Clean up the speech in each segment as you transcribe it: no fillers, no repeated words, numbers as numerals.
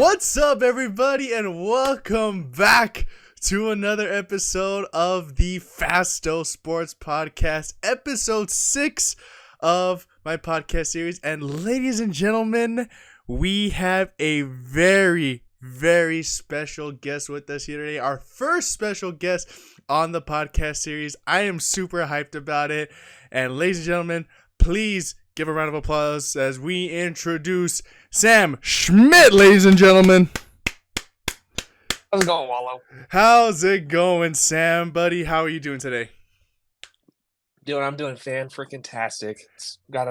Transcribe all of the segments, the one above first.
What's up, everybody, and welcome back to another episode of the Fasto Sports Podcast, episode 6 of my podcast series. And ladies and gentlemen, we have a very, very special guest with us here today. Our first special guest on the podcast series. I am super hyped about it. And ladies and gentlemen, please give a round of applause as we introduce Sam Schmidt, ladies and gentlemen. How's it going, Wallow? How's it going, Sam, buddy? How are you doing today? I'm doing fan-freaking-tastic. It's got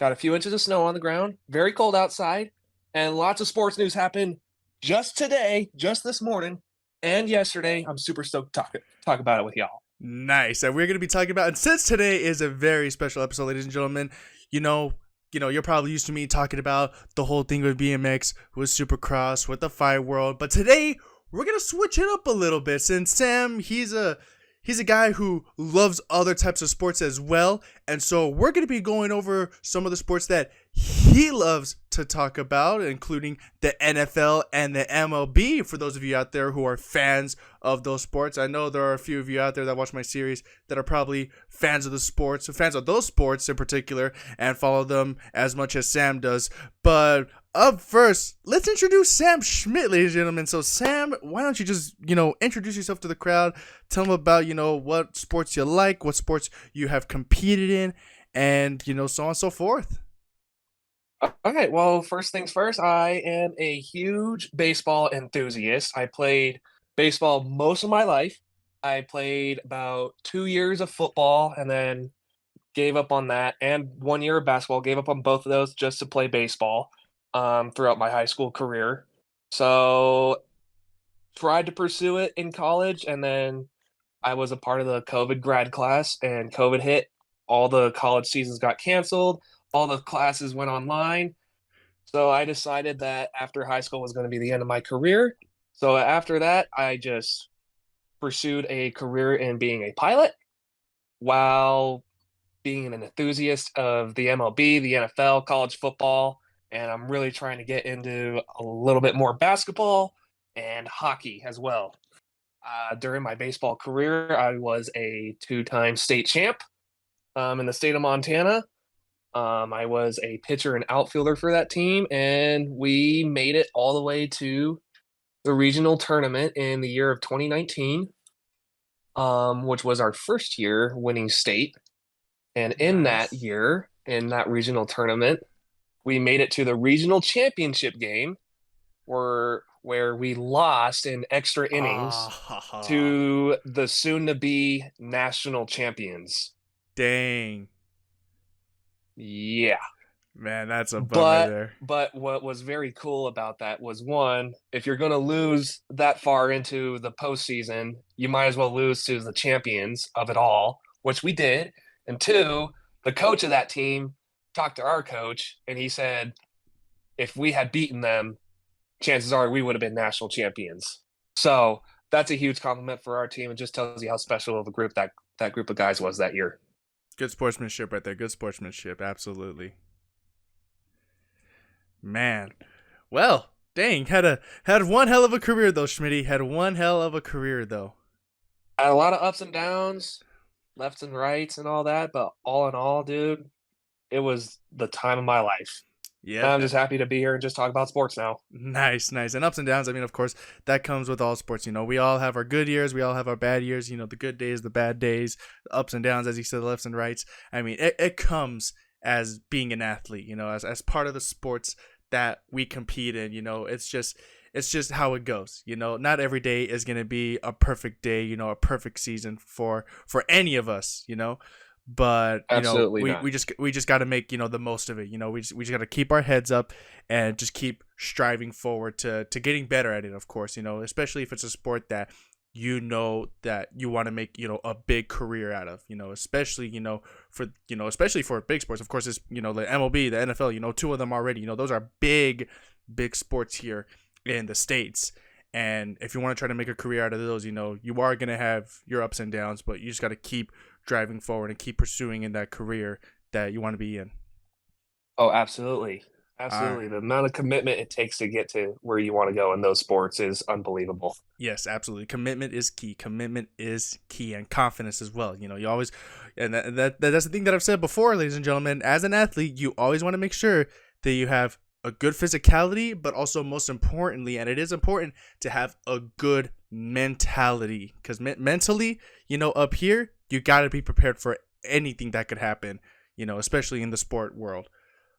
a few inches of snow on the ground, very cold outside, and lots of sports news happened just today, just this morning, and yesterday. I'm super stoked to talk about it with y'all. Nice. And we're going to be talking about, and since today is a very special episode, ladies and gentlemen, you know, you're probably used to me talking about the whole thing with BMX, with Supercross, with the Fight World, but today we're going to switch it up a little bit since Sam, he's a guy who loves other types of sports as well, and so we're going to be going over some of the sports that he loves to talk about, including the NFL and the MLB, for those of you out there who are fans of those sports. I know there are a few of you out there that watch my series that are probably fans of the sports, fans of those sports in particular, and follow them as much as Sam does. But up first, let's introduce Sam Schmidt, ladies and gentlemen. So Sam, why don't you just, introduce yourself to the crowd, tell them about, what sports you like, what sports you have competed in, and, so on and so forth. Okay, well, first things first, I am a huge baseball enthusiast. I played baseball most of my life. I played about 2 years of football and then gave up on that, and 1 year of basketball, gave up on both of those just to play baseball throughout my high school career. So tried to pursue it in college, and then I was a part of the COVID grad class, and COVID hit. All the college seasons got canceled. All the classes went online. So I decided that after high school was going to be the end of my career. So after that, I just pursued a career in being a pilot while being an enthusiast of the MLB, the NFL, college football, and I'm really trying to get into a little bit more basketball and hockey as well. During my baseball career, I was a 2-time state champ in the state of Montana. I was a pitcher and outfielder for that team, and we made it all the way to the regional tournament in the year of 2019, which was our first year winning state. And in that year, in that regional tournament, we made it to the regional championship game where we lost in extra innings to the soon-to-be national champions. Dang. Yeah. Man, that's a bummer there. But what was very cool about that was, one, if you're going to lose that far into the postseason, you might as well lose to the champions of it all, which we did. And two, the coach of that team talked to our coach, and he said if we had beaten them, chances are we would have been national champions. So that's a huge compliment for our team. It just tells you how special of a group that group of guys was that year. Good sportsmanship right there. Good sportsmanship. Absolutely. Man. Well, dang. Had one hell of a career, though, Schmitty. Had one hell of a career, though. Had a lot of ups and downs, lefts and rights and all that. But all in all, dude, it was the time of my life. Yeah, I'm just happy to be here and just talk about sports now. Nice. And ups and downs, I mean, of course, that comes with all sports. We all have our good years. We all have our bad years. The good days, the bad days, the ups and downs, as you said, the lefts and rights. I mean, it comes as being an athlete, as part of the sports that we compete in. It's just how it goes. Not every day is going to be a perfect day, a perfect season for any of us, But we just got to make the most of it. We just got to keep our heads up and just keep striving forward to getting better at it. Of course, especially if it's a sport that that you want to make a big career out of. Especially especially for big sports. Of course, it's the MLB, the NFL. Two of them already. Those are big sports here in the States. And if you want to try to make a career out of those, you are going to have your ups and downs, but you just got to keep driving forward and keep pursuing in that career that you want to be in. Oh, absolutely. Uh, Absolutely. The amount of commitment it takes to get to where you want to go in those sports is unbelievable. yes, absolutely. Commitment is key. Commitment is key, and confidence as well. You always, and that's the thing that I've said before, ladies and gentlemen. As an athlete, you always want to make sure that you have a good physicality, but also most importantly, and it is important to have a good mentality, because mentally, up here, you got to be prepared for anything that could happen. Especially in the sport world.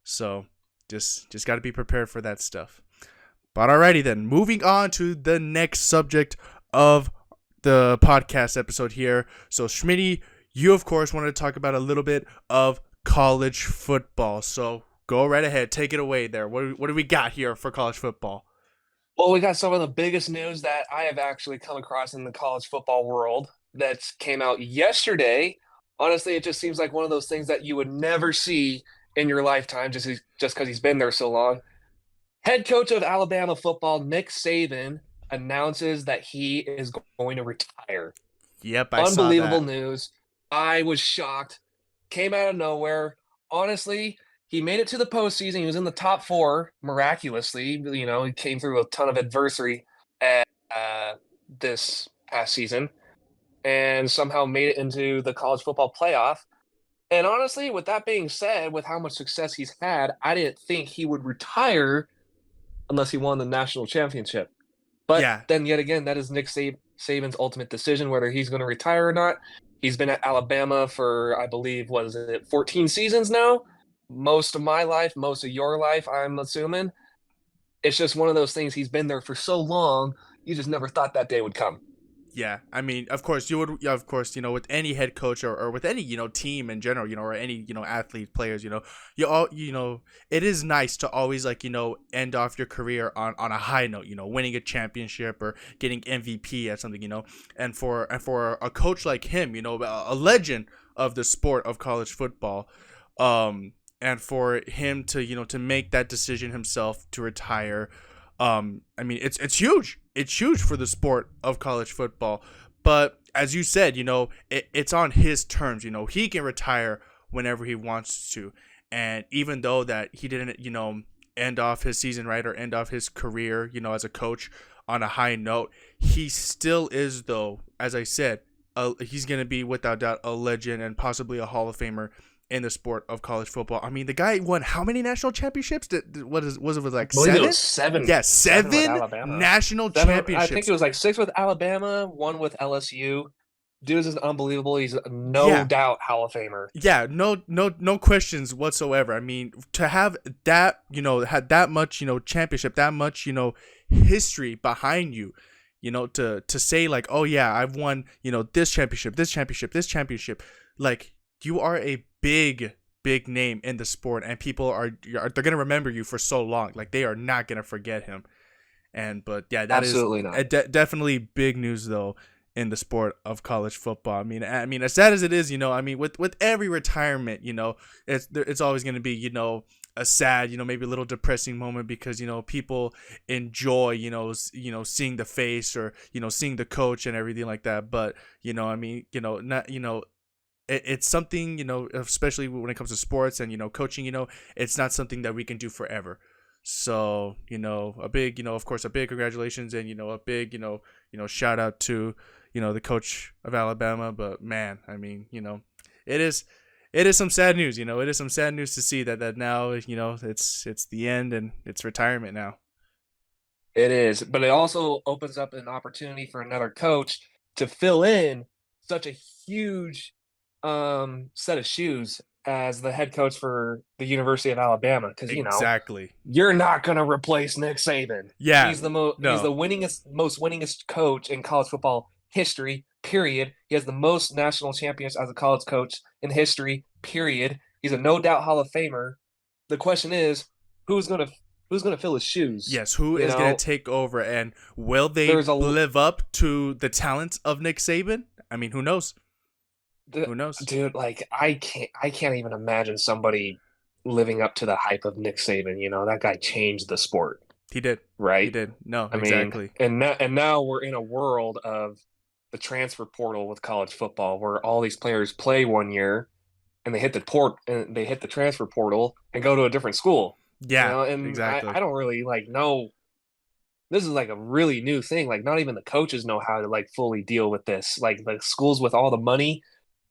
So just got to be prepared for that stuff. But alrighty then, moving on to the next subject of the podcast episode here. So Schmitty, you of course wanted to talk about a little bit of college football. So go right ahead, take it away there. What do we got here for college football? Well, we got some of the biggest news that I have actually come across in the college football world that came out yesterday. Honestly, it just seems like one of those things that you would never see in your lifetime just because he's been there so long. Head coach of Alabama football, Nick Saban, announces that he is going to retire. Yep, I saw Unbelievable that. news. I was shocked. Came out of nowhere. Honestly, he made it to the postseason. He was in the top four miraculously. He came through a ton of adversity at, this past season and somehow made it into the college football playoff. And honestly, with that being said, with how much success he's had, I didn't think he would retire unless he won the national championship. But Yeah, then, yet again, that is Nick Saban's ultimate decision whether he's going to retire or not. He's been at Alabama for, I believe, what is it, 14 seasons now? Most of my life, most of your life, I'm assuming. It's just one of those things. He's been there for so long, you just never thought that day would come. yeah. I mean, of course, you would, yeah, of course, with any head coach or with any, team in general, or any, athlete players, it is nice to always like, end off your career on a high note, winning a championship or getting MVP at something, and for a coach like him, a legend of the sport of college football, and for him to, to make that decision himself to retire. I mean, it's huge. It's huge for the sport of college football. But as you said, it's on his terms. He can retire whenever he wants to. And even though that he didn't, end off his season, right, or end off his career, as a coach on a high note, he still is, though, as I said, he's going to be without doubt a legend and possibly a Hall of Famer in the sport of college football. I mean, the guy won how many national championships? Was it like I believe it seven? was seven. Yeah, Seven with seven Alabama. national Seven. I think championships. it was like six with Alabama, one with LSU. Dude is unbelievable. He's no Yeah, doubt Hall of Famer. yeah, no questions whatsoever. I mean, to have that, had that much, championship, that much, history behind you, to say like, oh yeah, I've won, this championship, this championship, this championship, like you are a big name in the sport, and people they're gonna remember you for so long. Like they are not gonna forget him. But yeah, that is Absolutely not. definitely big news though in the sport of college football. I mean, as sad as it is, I mean, with every retirement, it's always gonna be, a sad, maybe a little depressing moment because people enjoy, seeing the face or seeing the coach and everything like that. But I mean, not it's something, especially when it comes to sports and coaching, it's not something that we can do forever. So a big, of course, a big congratulations and a big, shout out to the coach of Alabama. But man, I mean, it is some sad news. It is some sad news to see that now it's the end and it's retirement now. It is, but it also opens up an opportunity for another coach to fill in such a huge set of shoes as the head coach for the University of Alabama. Because Exactly. you're not going to replace Nick Saban. Yeah. He's the No. most winningest coach in college football history. Period. He has the most national champions as a college coach in history. Period. He's a no doubt Hall of Famer. The question is, who's gonna who's gonna fill his shoes? Yes. Who You is gonna know, take over, and will they there's a live up to the talents of Nick Saban? I mean, who knows? Who knows? dude. Like I can't even imagine somebody living up to the hype of Nick Saban. That guy changed the sport, He did. He right? did. No, I mean, exactly. and now we're in a world of the transfer portal with college football, where all these players play one year and they hit the transfer portal and go to a different school. Yeah, And I exactly. don't really like know. This is like a really new thing. Like not even the coaches know how to like fully deal with this. Like the schools with all the money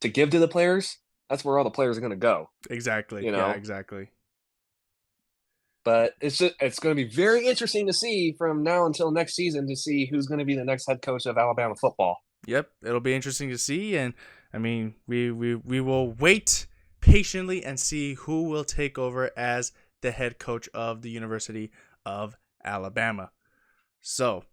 to give to the players, that's where all the players are going to go. Exactly. You Yeah, know, exactly. but it's going to be very interesting to see from now until next season to see who's going to be the next head coach of Alabama football. Yep, it'll be interesting to see, and I mean, we will wait patiently and see who will take over as the head coach of the University of Alabama. So,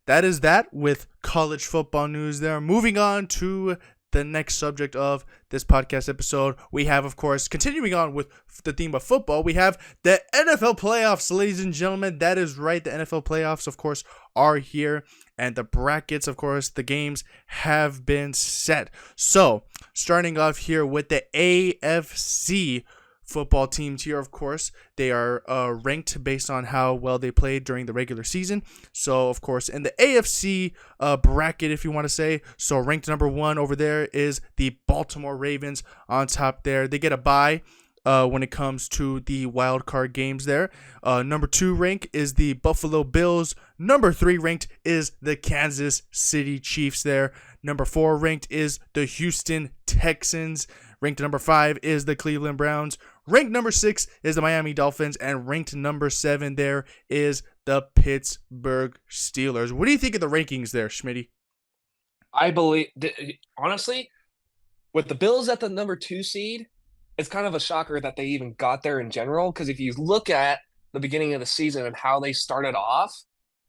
that is that with college football news there. Moving on to the next subject of this podcast episode, we have, of course, continuing on with the theme of football, we have the NFL playoffs, ladies and gentlemen. That is right. The NFL playoffs, of course, are here, and the brackets, of course, the games have been set. So, starting off here with the AFC football teams here, of course, they are ranked based on how well they played during the regular season. So, of course, in the AFC bracket, if you want to say, so ranked number 1 over there is the Baltimore Ravens. On top there, they get a bye when it comes to the wild card games there. Number 2 rank is the Buffalo Bills. Number 3 ranked is the Kansas City Chiefs there. Number 4 ranked is the Houston Texans. Ranked number 5 is the Cleveland Browns. Ranked number 6 is the Miami Dolphins. And ranked number 7 there is the Pittsburgh Steelers. What do you think of the rankings there, Schmitty? I believe, honestly, with the Bills at the number 2 seed, it's kind of a shocker that they even got there in general. Because if you look at the beginning of the season and how they started off,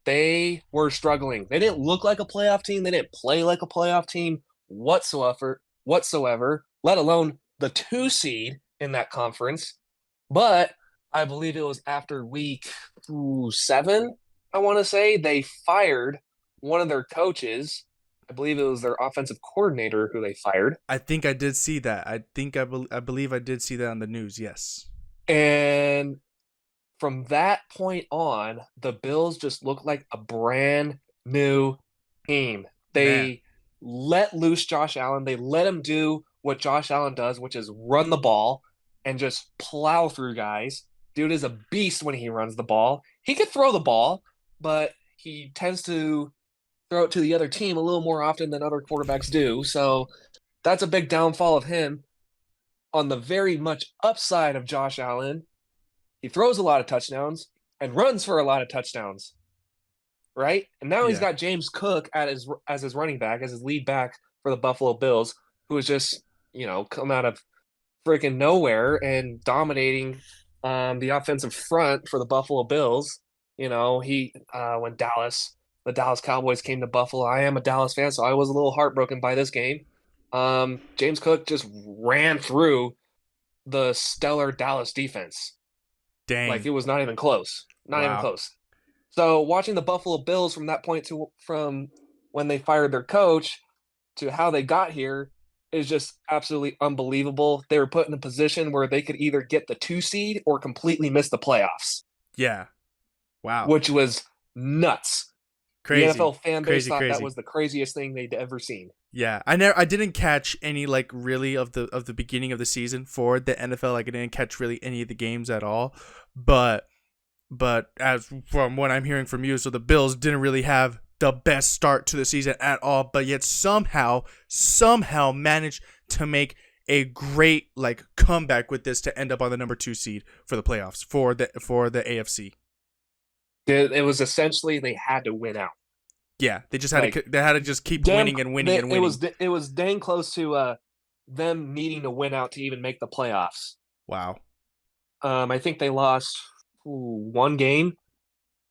they were struggling. They didn't look like a playoff team. They didn't play like a playoff team whatsoever, let alone the 2 seed in that conference. But I believe it was after week 7, I want to say, they fired one of their coaches. I believe it was their offensive coordinator who they fired. I think I did see that. I believe I did see that on the news. Yes. And from that point on, the Bills just looked like a brand new team. Man. They let loose Josh Allen. They let him do what Josh Allen does, which is run the ball and just plow through guys. Dude is a beast when he runs the ball. He could throw the ball, but he tends to throw it to the other team a little more often than other quarterbacks do. So that's a big downfall of him. On the very much upside of Josh Allen, he throws a lot of touchdowns and runs for a lot of touchdowns, right? And now he's Yeah. got James Cook as his running back, as his lead back for the Buffalo Bills, who is just come out of freaking nowhere and dominating the offensive front for the Buffalo Bills. He when the Dallas Cowboys came to Buffalo, I am a Dallas fan, so I was a little heartbroken by this game. James Cook just ran through the stellar Dallas defense. Like Dang. it was not even close. Not even Wow. close. So watching the Buffalo Bills from that point to from when they fired their coach to how they got here is just absolutely unbelievable. They were put in a position where they could either get the 2 seed or completely miss the playoffs, Yeah. Wow. which was nuts. The Crazy. NFL fan base Crazy. thought that Crazy. was the craziest thing they'd ever seen. Yeah. I didn't catch any like really of the beginning of the season for the NFL. Like I didn't catch really any of the games at all. But as from what I'm hearing from you, so the Bills didn't really have the best start to the season at all, but yet somehow managed to make a great like comeback with this to end up on the number 2 seed for the playoffs for the AFC. It was essentially they had to win out. Yeah, they just Like had to just keep damn, winning and winning and winning. it was dang close to them needing to win out to even make the playoffs. Wow. I think they lost one game,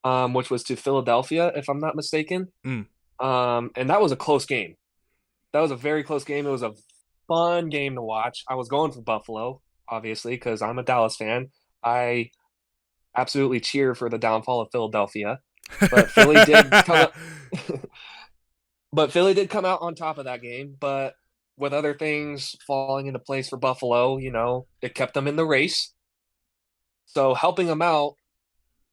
which was to Philadelphia, if I'm not mistaken. Mm. And that was a close game. That was a very close game. It was a fun game to watch. I was going for Buffalo, obviously, because I'm a Dallas fan. I absolutely cheer for the downfall of Philadelphia, but Philly did come up. But Philly did come out on top of that game. But with other things falling into place for Buffalo, it kept them in the race. So helping them out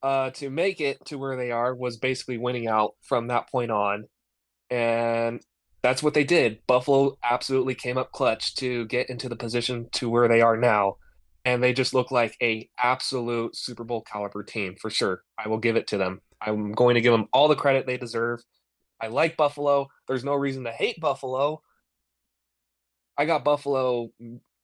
to make it to where they are was basically winning out from that point on. And that's what they did. Buffalo absolutely came up clutch to get into the position to where they are now. and they just look like a absolute Super Bowl caliber team for sure. I will give it to them. I'm going to give them all the credit they deserve. I like Buffalo. There's no reason to hate Buffalo. I got Buffalo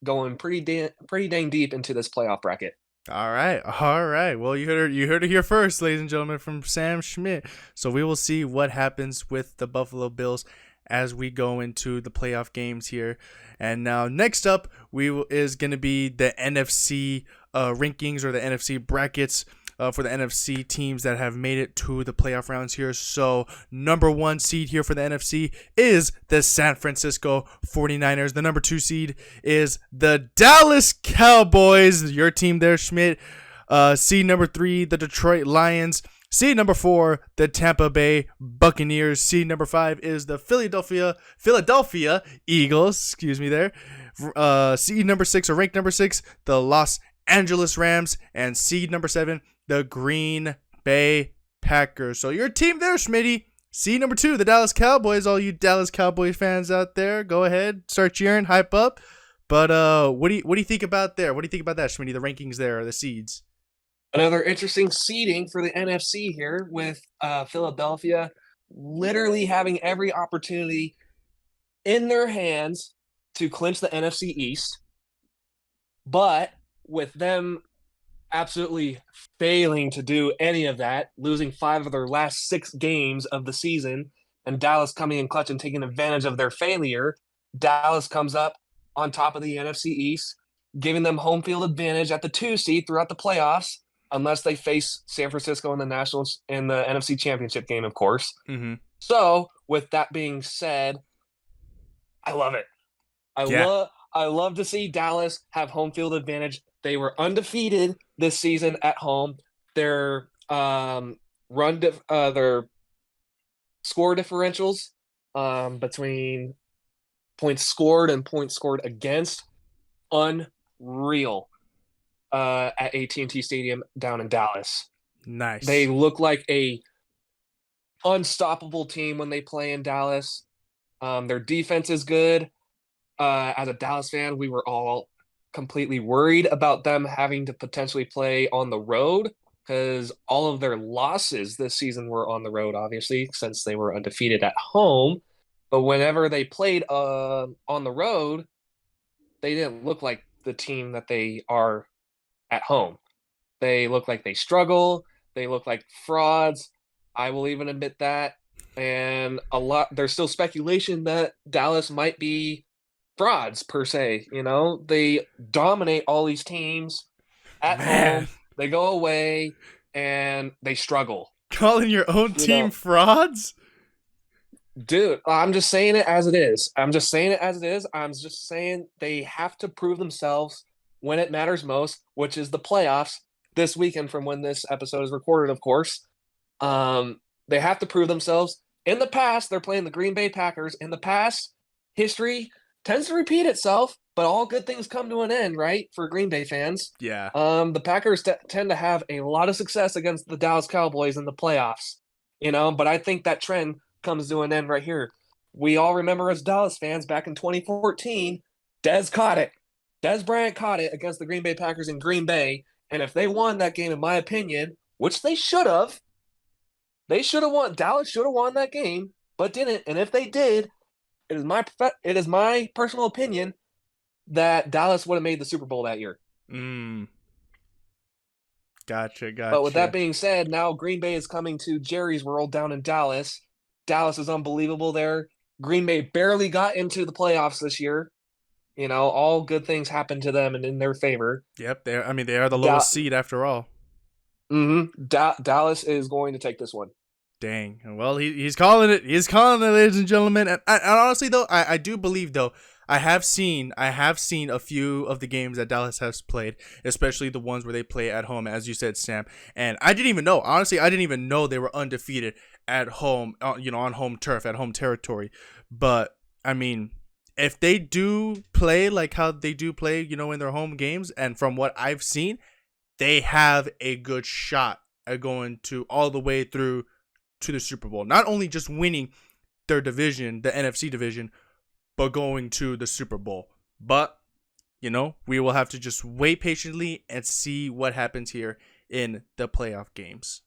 going pretty dang deep into this playoff bracket. All right, all right. Well, you heard it here first, ladies and gentlemen, from Sam Schmidt. So we will see what happens with the Buffalo Bills as we go into the playoff games here. And now, next up, is going to be the NFC rankings or the NFC brackets. For the NFC teams that have made it to the playoff rounds here. So, number 1 seed here for the NFC is the San Francisco 49ers. The number 2 seed is the Dallas Cowboys. Your team there, Schmidt. Seed number 3, the Detroit Lions. Seed number 4, the Tampa Bay Buccaneers. Seed number 5 is the Philadelphia Eagles. Excuse me there. Seed number 6, or rank number 6, the Los Angeles Rams. And seed number 7, the Green Bay Packers. So your team there, Schmitty. Seed number 2, the Dallas Cowboys. All you Dallas Cowboys fans out there, go ahead, start cheering, hype up. But what do you think about there? What do you think about that, Schmitty? The rankings there, or the seeds? Another interesting seeding for the NFC here with Philadelphia literally having every opportunity in their hands to clinch the NFC East, but with them absolutely failing to do any of that, losing 5 of their last 6 games of the season, and Dallas coming in clutch and taking advantage of their failure. Dallas comes up on top of the NFC East, giving them home field advantage at the 2 seed throughout the playoffs, unless they face San Francisco in the Nationals in the NFC Championship game, of course. Mm-hmm. So, with that being said, I love it. I love to see Dallas have home field advantage. They were undefeated this season at home. Their their score differentials between points scored and points scored against, unreal at AT&T Stadium down in Dallas. Nice. They look like a unstoppable team when they play in Dallas. Their defense is good. As a Dallas fan, we were all completely worried about them having to potentially play on the road because all of their losses this season were on the road, obviously, since they were undefeated at home. But whenever they played on the road, they didn't look like the team that they are at home. They look like they struggle. They look like frauds. I will even admit that. And there's still speculation that Dallas might be frauds per se. They dominate all these teams at home. They go away and they struggle. Calling your own team frauds? Dude, I'm just saying it as it is. I'm just saying they have to prove themselves when it matters most, which is the playoffs this weekend from when this episode is recorded, of course. They have to prove themselves. In the past, they're playing the Green Bay Packers. In the past, history tends to repeat itself, but all good things come to an end, right? For Green Bay fans. Yeah. The Packers tend to have a lot of success against the Dallas Cowboys in the playoffs, but I think that trend comes to an end right here. We all remember as Dallas fans back in 2014, Dez Bryant caught it against the Green Bay Packers in Green Bay, and if they won that game, in my opinion, which they should have won. Dallas should have won that game, but didn't. And if they did, it is my personal opinion that Dallas would have made the Super Bowl that year. Gotcha. But with that being said, now Green Bay is coming to Jerry's World down in Dallas. Dallas is unbelievable there. Green Bay barely got into the playoffs this year. All good things happened to them and in their favor. Yep, they are the lowest seed after all. Mm-hmm. Dallas is going to take this one. Dang. Well, he's calling it. He's calling it, ladies and gentlemen. And honestly, though, I do believe, though, I have seen a few of the games that Dallas has played, especially the ones where they play at home, as you said, Sam. And I didn't even know. Honestly, I didn't even know they were undefeated at home, on home turf, at home territory. But, if they do play like how they do play, in their home games, and from what I've seen, they have a good shot at going to all the way through to the Super Bowl. Not only just winning their division, the NFC division, but going to the Super Bowl. But, we will have to just wait patiently and see what happens here in the playoff games.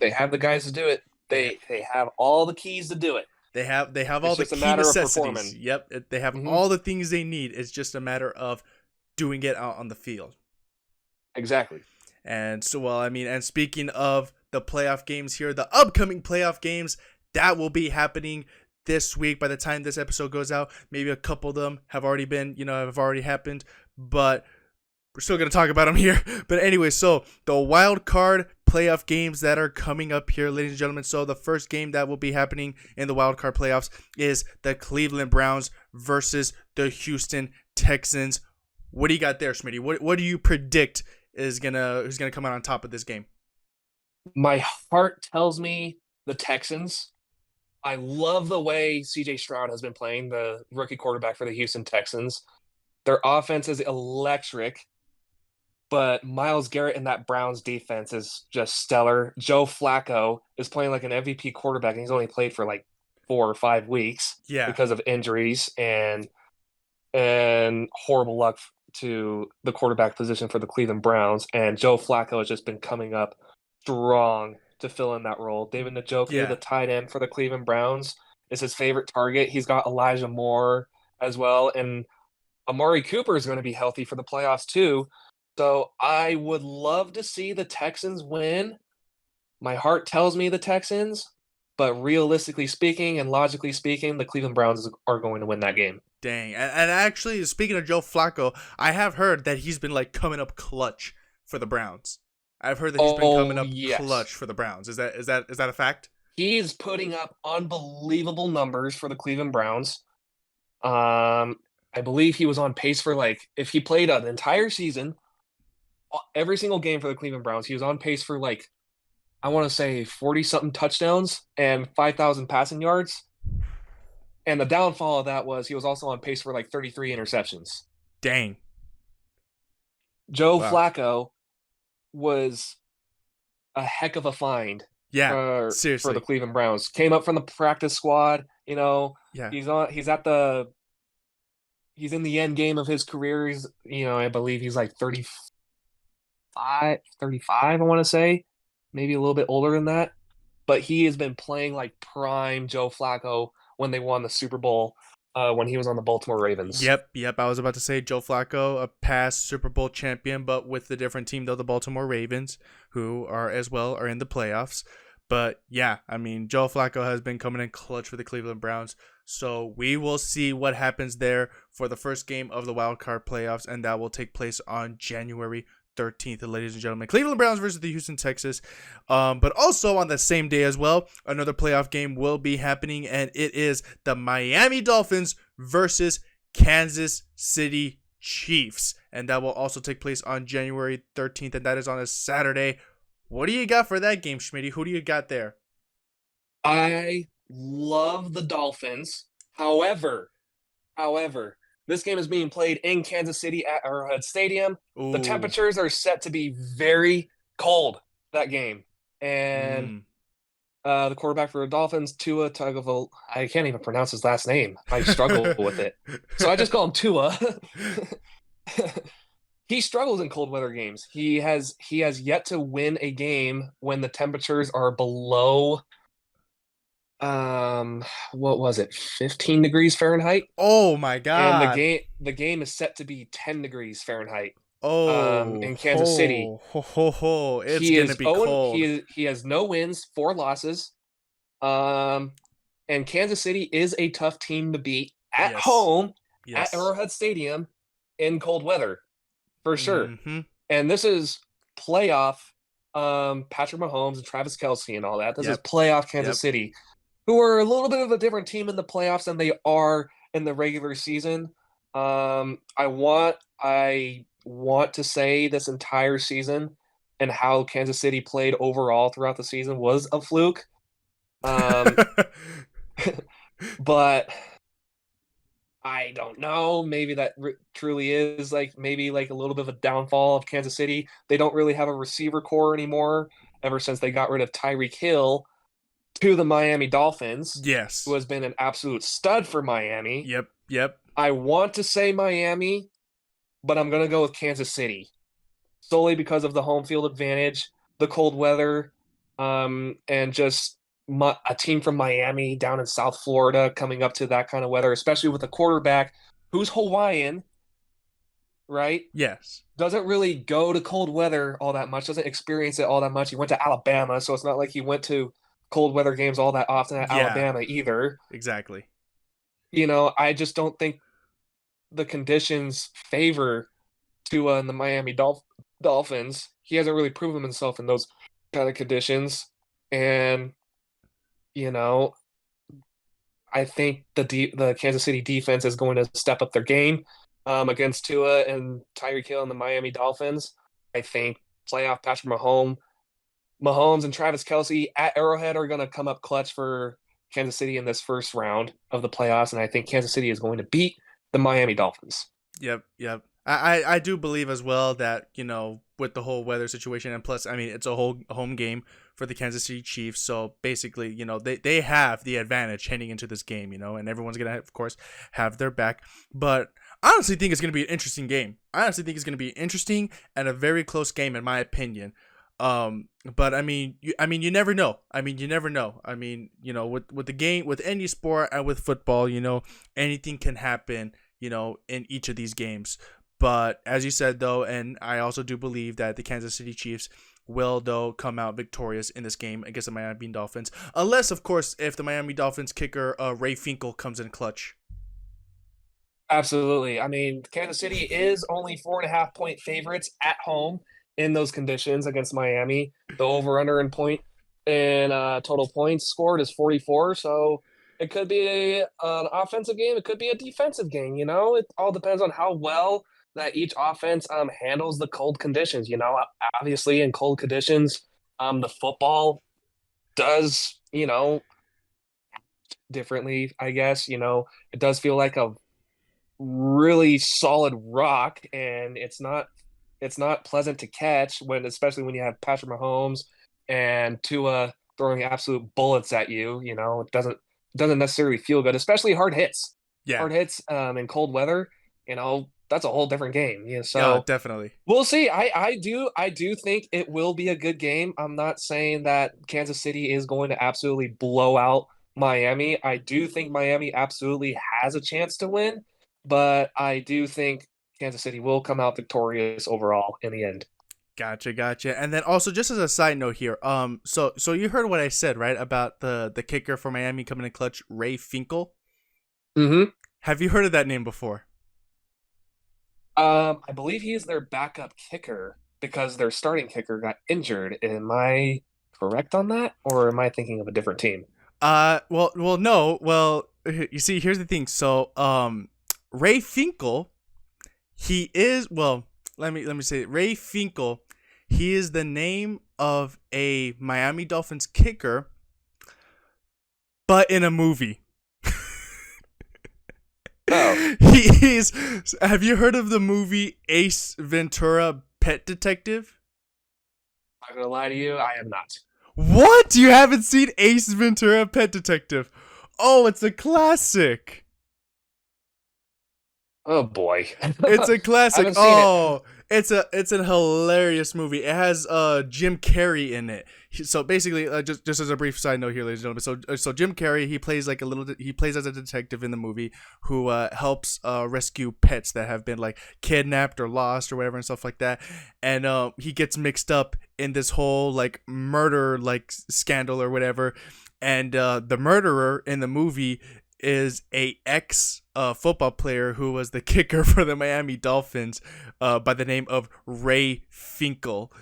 They have the guys to do it. They ha- They have all the keys to do it. they have all It's the just a key matter of necessities. performing. Yep, they have Hmm. all the things they need. It's just a matter of doing it out on the field. Exactly. And so, well, I mean, and speaking of the playoff games here, the upcoming playoff games that will be happening this week. By the time this episode goes out, maybe a couple of them have already been, have already happened, but we're still going to talk about them here. But anyway, so the wild card playoff games that are coming up here, ladies and gentlemen. So the first game that will be happening in the wild card playoffs is the Cleveland Browns versus the Houston Texans. What do you got there, Smitty? What do you predict who's gonna come out on top of this game? My heart tells me the Texans. I love the way CJ Stroud has been playing, the rookie quarterback for the Houston Texans. Their offense is electric, but Myles Garrett and that Browns defense is just stellar. Joe Flacco is playing like an MVP quarterback, and he's only played for like 4 or 5 weeks Yeah, because of injuries and horrible luck to the quarterback position for the Cleveland Browns. And Joe Flacco has just been coming up strong to fill in that role. David Njoku, yeah, the tight end for the Cleveland Browns, is his favorite target. He's got Elijah Moore as well, and Amari Cooper is going to be healthy for the playoffs too. So I would love to see the Texans win. My heart tells me the Texans, but realistically speaking and logically speaking, the Cleveland Browns are going to win that game. dang. And actually, speaking of Joe Flacco, I have heard that he's been like coming up clutch for the Browns. I've heard that he's been coming Oh, up yes. clutch for the Browns. Is that a fact? He's putting up unbelievable numbers for the Cleveland Browns. Um, I believe he was on pace for like if he played an entire season, every single game for the Cleveland Browns, he was on pace for like I want to say 40 something touchdowns and 5,000 passing yards. And the downfall of that was he was also on pace for like 33 interceptions. Dang. Joe Wow. Flacco was a heck of a find Yeah. for the Seriously. Cleveland Browns. Came up from the practice squad, Yeah. he's in the end game of his career. I believe he's like 35, I want to say, maybe a little bit older than that. But he has been playing like prime Joe Flacco when they won the Super Bowl when he was on the Baltimore Ravens. Yep. I was about to say Joe Flacco, a past Super Bowl champion, but with the different team though, the Baltimore Ravens, who are in the playoffs. But yeah, I mean, Joe Flacco has been coming in clutch for the Cleveland Browns. So we will see what happens there for the first game of the wild card playoffs, and that will take place on January 13th, ladies and gentlemen. Cleveland Browns versus the Houston Texans. But also on the same day as well, another playoff game will be happening, and it is the Miami Dolphins versus Kansas City Chiefs. And that will also take place on January 13th, and that is on a Saturday. What do you got for that game, Schmitty? Who do you got there? I love the Dolphins. However, this game is being played in Kansas City at Arrowhead Stadium. The Ooh. temperatures are set to be very cold that game. And Mm. the quarterback for the Dolphins, Tua Tagovailoa, I can't even pronounce his last name. I struggle with it. So I just call him Tua. He struggles in cold weather games. He has yet to win a game when the temperatures are below what was it? 15 degrees Fahrenheit. Oh my And God. the game is set to be 10 degrees Fahrenheit Oh, in Kansas City. ho, ho, ho, ho. It's He gonna is be Owen. cold. He has no wins, 4 losses. Um, and Kansas City is a tough team to beat at Yes. home at Yes. Arrowhead Stadium in cold weather for sure. Mm-hmm. And this is playoff Patrick Mahomes and Travis Kelce and all that. This is Yep. playoff Kansas Yep. City, who are a little bit of a different team in the playoffs than they are in the regular season. I want to say this entire season and how Kansas City played overall throughout the season was a fluke. Um, but I don't know. Maybe that truly is like maybe like a little bit of a downfall of Kansas City. They don't really have a receiver core anymore ever since they got rid of Tyreek Hill to the Miami Dolphins, who Yes. has been an absolute stud for Miami. Yep. Yep. I want to say Miami, but I'm gonna go with Kansas City solely because of the home field advantage, the cold weather, and just a team from Miami down in South Florida coming up to that kind of weather, especially with a quarterback who's Hawaiian, right? Yes. Doesn't really go to cold weather all that much, doesn't experience it all that much. He went to Alabama, so it's not like he went to cold weather games all that often at Yeah. Alabama either. Exactly. I just don't think the conditions favor Tua and the Miami Dolphins. He hasn't really proven himself in those kind of conditions. And, you know, I think the Kansas City defense is going to step up their game against Tua and Tyreek Hill and the Miami Dolphins. I think playoff Patrick Mahomes and Travis Kelce at Arrowhead are going to come up clutch for Kansas City in this first round of the playoffs, and I think Kansas City is going to beat the Miami Dolphins. Yep, yep. I do believe as well that, with the whole weather situation, and plus, I mean, it's a whole home game for the Kansas City Chiefs. So basically, they have the advantage heading into this game, and everyone's going to, of course, have their back. But I honestly think it's going to be an interesting game. I honestly think it's going to be interesting and a very close game, in my opinion. But you never know. You never know. With the game, with any sport and with football, anything can happen, in each of these games. But as you said, though, and I also do believe that the Kansas City Chiefs will, though, come out victorious in this game against the Miami Dolphins. Unless, of course, if the Miami Dolphins kicker, Ray Finkel, comes in clutch. Absolutely. I mean, Kansas City is only 4.5 point favorites at home in those conditions against Miami. The over under in total points scored is 44. So it could be an offensive game. It could be a defensive game. It all depends on how well that each offense handles the cold conditions. Obviously in cold conditions, the football does differently. I guess it does feel like a really solid rock, and it's not pleasant to catch especially when you have Patrick Mahomes and Tua throwing absolute bullets at you. It doesn't necessarily feel good, especially hard hits. Yeah. Hard hits in cold weather. That's a whole different game. Yeah, So definitely. we'll see. I do think it will be a good game. I'm not saying that Kansas City is going to absolutely blow out Miami. I do think Miami absolutely has a chance to win, but I do think Kansas City will come out victorious overall in the end. Gotcha. And then also, just as a side note here, so you heard what I said, right, about the kicker for Miami coming in clutch, Ray Finkel. Mm-hmm. Have you heard of that name before? I believe he is their backup kicker because their starting kicker got injured. Am I correct on that, or am I thinking of a different team? No. Well, you see, here's the thing. So, Ray Finkel, he is, well, let me say it. Ray Finkel, he is the name of a Miami Dolphins kicker, but in a movie. Oh, He's. Have you heard of the movie Ace Ventura: Pet Detective? I'm not gonna lie to you, I am not. What? You haven't seen Ace Ventura: Pet Detective? Oh, it's a classic. Oh boy, It's a I classic. haven't seen it. Oh, it's a hilarious movie. It has Jim Carrey in it. So basically, just as a brief side note here, ladies and gentlemen. So Jim Carrey, he plays he plays as a detective in the movie who helps rescue pets that have been like kidnapped or lost or whatever and stuff like that. And he gets mixed up in this whole like murder like scandal or whatever. And the murderer in the movie is a ex football player who was the kicker for the Miami Dolphins by the name of Ray Finkel.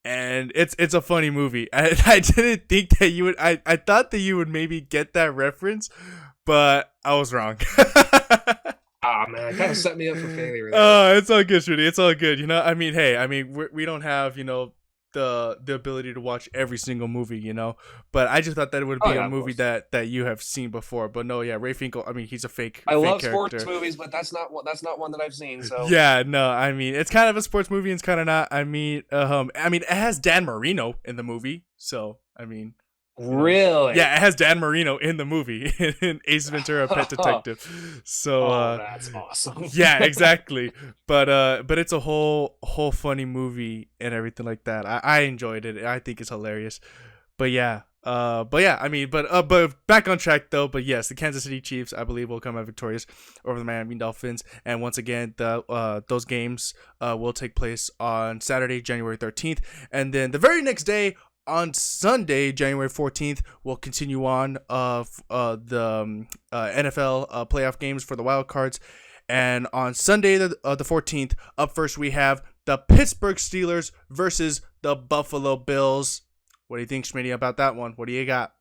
And it's a funny movie. I didn't think that you would. I thought that you would maybe get that reference, but I was wrong. Ah man, kind of set me up for failure there. Oh, it's all good, Shruti. It's all good. Hey, we don't have the ability to watch every single movie, but I just thought that it would Oh be a yeah, of movie course. that you have seen before. But no, yeah, Ray Finkel. He's a I fake love sports character. movies, but that's not one that I've seen. So Yeah, no, it's kind of a sports movie and it's kind of not. It has Dan Marino in the movie, so You know, Really? yeah, it has Dan Marino in the movie in Ace Ventura: Pet Detective. So Oh, that's awesome. yeah, exactly. But it's a whole funny movie and everything like that. I enjoyed it. I think it's hilarious. But yeah, I mean, but back on track though. But yes, the Kansas City Chiefs, I believe, will come out victorious over the Miami Dolphins. And once again, those games will take place on Saturday, January 13th, and then the very next day, on Sunday, January 14th, we'll continue on the NFL playoff games for the wild cards. And on Sunday, the 14th, up first, we have the Pittsburgh Steelers versus the Buffalo Bills. What do you think, Schmitty, about that one? What do you got?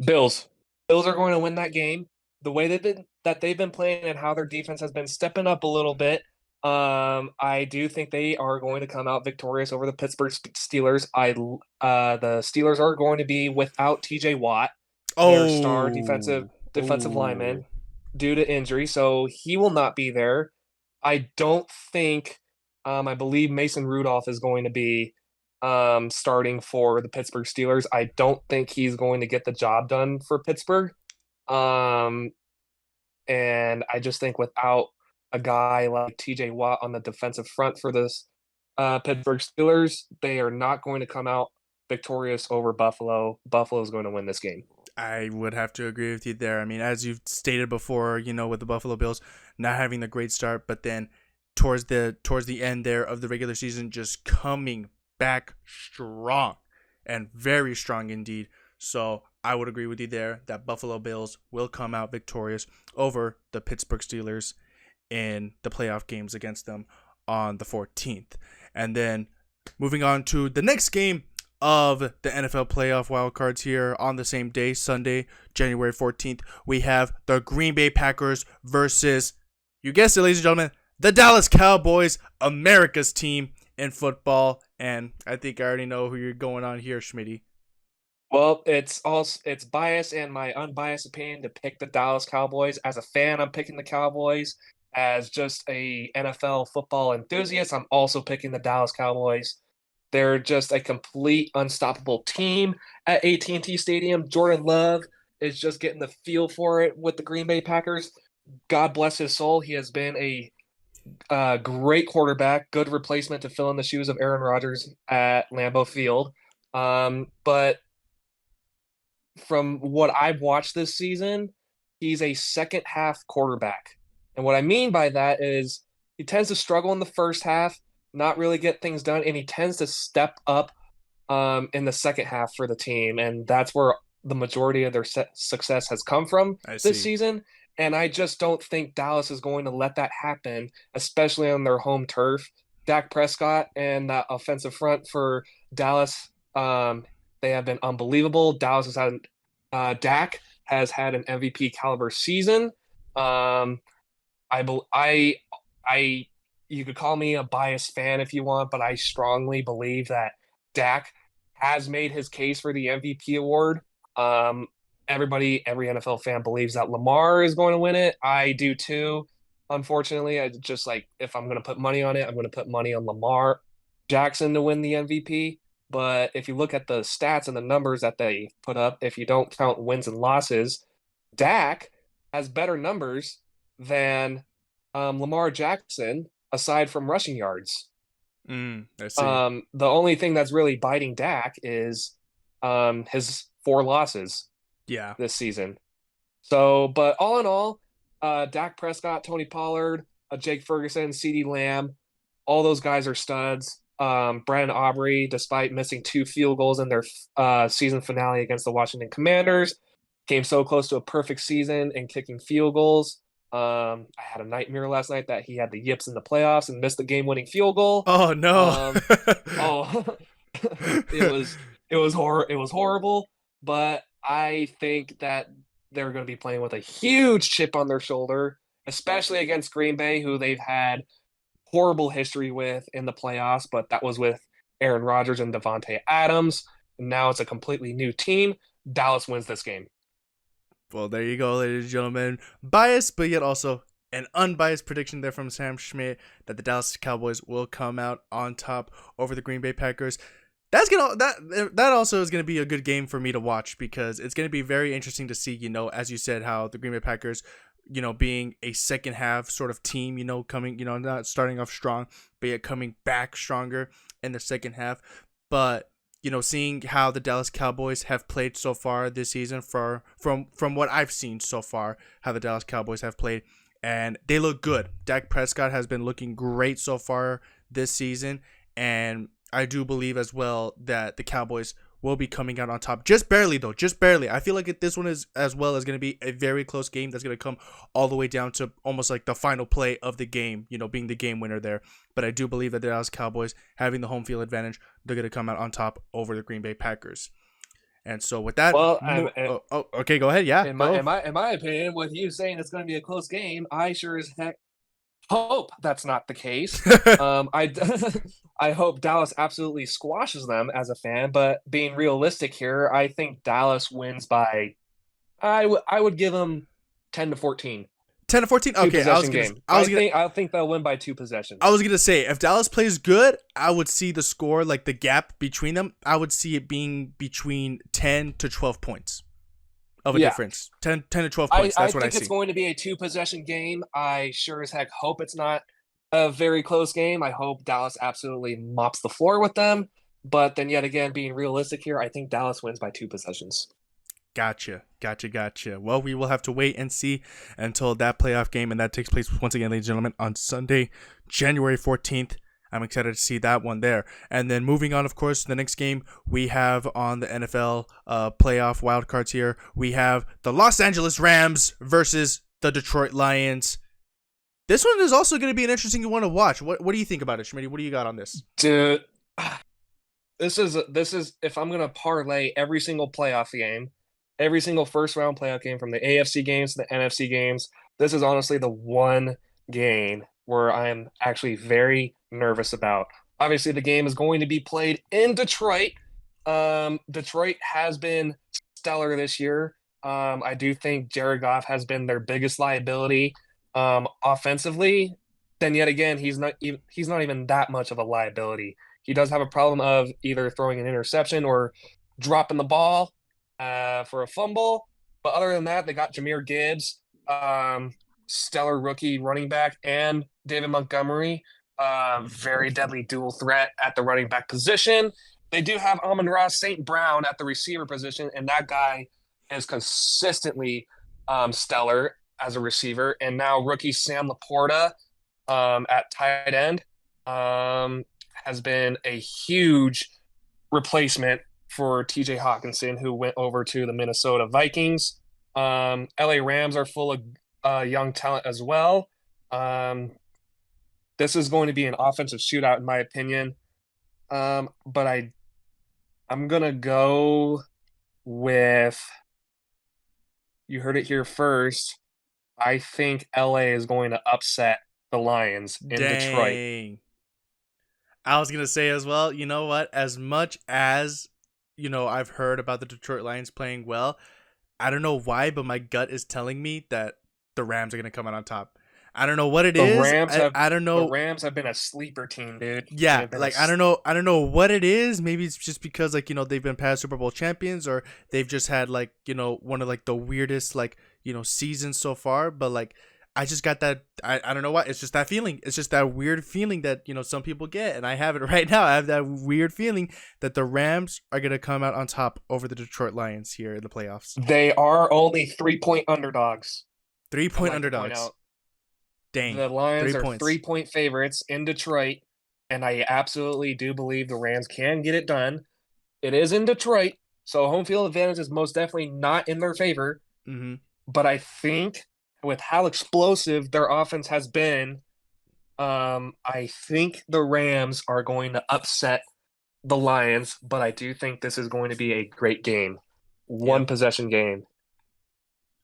Bills. Bills are going to win that game. The way they've been playing and how their defense has been stepping up a little bit. I do think they are going to come out victorious over the Pittsburgh Steelers. The Steelers are going to be without T.J. Watt, their star defensive Oh, defensive lineman, oh, due to injury, so he will not be there. I don't think. I believe Mason Rudolph is going to be starting for the Pittsburgh Steelers. I don't think he's going to get the job done for Pittsburgh. Um, and I just think without a guy like TJ Watt on the defensive front for this Pittsburgh Steelers, they are not going to come out victorious over Buffalo. Buffalo is going to win this game. I would have to agree with you there. I mean, as you've stated before, with the Buffalo Bills not having the great start, but then towards the end there of the regular season, just coming back strong and very strong indeed. So I would agree with you there that Buffalo Bills will come out victorious over the Pittsburgh Steelers in the playoff games against them on the 14th. And then moving on to the next game of the NFL playoff wildcards here on the same day, Sunday, January 14th, we have the Green Bay Packers versus, you guessed it, ladies and gentlemen, the Dallas Cowboys, America's team in football. And I think I already know who you're going on here, Schmitty. Well, it's bias and my unbiased opinion to pick the Dallas Cowboys. As a fan, I'm picking the Cowboys. As just a NFL football enthusiast, I'm also picking the Dallas Cowboys. They're just a complete unstoppable team at AT&T Stadium. Jordan Love is just getting the feel for it with the Green Bay Packers. God bless his soul. He has been a great quarterback, good replacement to fill in the shoes of Aaron Rodgers at Lambeau Field. But from what I've watched this season, he's a second half quarterback. And what I mean by that is he tends to struggle in the first half, not really get things done, and he tends to step up in the second half for the team. And that's where the majority of their success has come from I this see. season. And I just don't think Dallas is going to let that happen, especially on their home turf. Dak Prescott and that offensive front for Dallas, they have been unbelievable. Dak has had an MVP caliber season. Um, I, I, you could call me a biased fan if you want, but I strongly believe that Dak has made his case for the MVP award. Um, every NFL fan believes that Lamar is going to win it. I do too. Unfortunately, I just like if I'm going to put money on it, I'm going to put money on Lamar Jackson to win the MVP. But if you look at the stats and the numbers that they put up, if you don't count wins and losses, Dak has better numbers than Lamar Jackson aside from rushing yards. I see. The only thing that's really biting Dak is his 4 losses Yeah. this season. So, but all in all, Dak Prescott, Tony Pollard, Jake Ferguson, CeeDee Lamb, all those guys are studs. Brandon Aubrey, despite missing 2 field goals in their season finale against the Washington Commanders, came so close to a perfect season and kicking field goals. I had a nightmare last night that he had the yips in the playoffs and missed the game-winning field goal. Oh no. Oh, it was horrible, but I think that they're going to be playing with a huge chip on their shoulder, especially against Green Bay, who they've had horrible history with in the playoffs, but that was with Aaron Rodgers and Devontae Adams. Now it's a completely new team. Dallas wins this game. Well, there you go, ladies and gentlemen. Biased, but yet also an unbiased prediction there from Sam Schmidt that the Dallas Cowboys will come out on top over the Green Bay Packers. that also is gonna be a good game for me to watch because it's gonna be very interesting to see, as you said, how the Green Bay Packers, being a second half sort of team, coming, not starting off strong, but yet coming back stronger in the second half. But seeing how the Dallas Cowboys have played so far this season, from what I've seen so far, how the Dallas Cowboys have played, and they look good. Dak Prescott has been looking great so far this season, and I do believe as well that the Cowboys will be coming out on top. Just barely, though. Just barely. I feel like this one is as well as going to be a very close game that's going to come all the way down to almost like the final play of the game, being the game winner there. But I do believe that the Dallas Cowboys, having the home field advantage, they're going to come out on top over the Green Bay Packers. And so with that, Well, okay, go ahead. Yeah, in my opinion, with you saying it's going to be a close game, I sure as heck hope that's not the case. I I hope Dallas absolutely squashes them as a fan, but being realistic here, I think Dallas wins by I would give them 10-14. 10-14. Two Okay, possession game. I think they'll win by 2 possessions. I was gonna say if Dallas plays good, I would see the score, like the gap between them. I would see it being between 10 to 12 points of a difference. 10 to 12 points. That's what I see. I think it's going to be a 2-possession game. I sure as heck hope it's not a very close game. I hope Dallas absolutely mops the floor with them. But then yet again, being realistic here, I think Dallas wins by 2 possessions. Gotcha. Well, we will have to wait and see until that playoff game, and that takes place once again, ladies and gentlemen, on Sunday, January 14th. I'm excited to see that one there. And then moving on, of course, the next game we have on the NFL playoff wildcards here, we have the Los Angeles Rams versus the Detroit Lions. This one is also going to be an interesting one to watch. What do you think about it, Schmitty? What do you got on this? Dude, this is if I'm going to parlay every single playoff game, every single first round playoff game from the AFC games to the NFC games, this is honestly the one game where I am actually very nervous about. Obviously, the game is going to be played in Detroit. Detroit has been stellar this year. I do think Jared Goff has been their biggest liability offensively. Then yet again, he's not even that much of a liability. He does have a problem of either throwing an interception or dropping the ball for a fumble. But other than that, they got Jahmyr Gibbs, stellar rookie running back, and David Montgomery, very deadly dual threat at the running back position. They do have Amon-Ra St. Brown at the receiver position, and that guy is consistently stellar as a receiver. And now rookie Sam Laporta at tight end has been a huge replacement for TJ Hawkinson, who went over to the Minnesota Vikings. LA Rams are full of young talent as well. This is going to be an offensive shootout, in my opinion. But I'm going to go with, you heard it here first, I think LA is going to upset the Lions in Detroit. I was going to say as well, you know what? As much as, I've heard about the Detroit Lions playing well, I don't know why, but my gut is telling me that the Rams are going to come out on top. I don't know what it is. I don't know. The Rams have been a sleeper team, dude. Yeah, like I don't know what it is. Maybe it's just because they've been past Super Bowl champions, or they've just had one of the weirdest seasons so far. But I just got that. I don't know why. It's just that feeling. It's just that weird feeling that some people get, and I have it right now. I have that weird feeling that the Rams are gonna come out on top over the Detroit Lions here in the playoffs. They are only 3-point underdogs. 3-point underdogs. Dang. The Lions are 3-point favorites in Detroit, and I absolutely do believe the Rams can get it done. It is in Detroit, so home field advantage is most definitely not in their favor. Mm-hmm. But I think with how explosive their offense has been, I think the Rams are going to upset the Lions, but I do think this is going to be a great game. One possession game.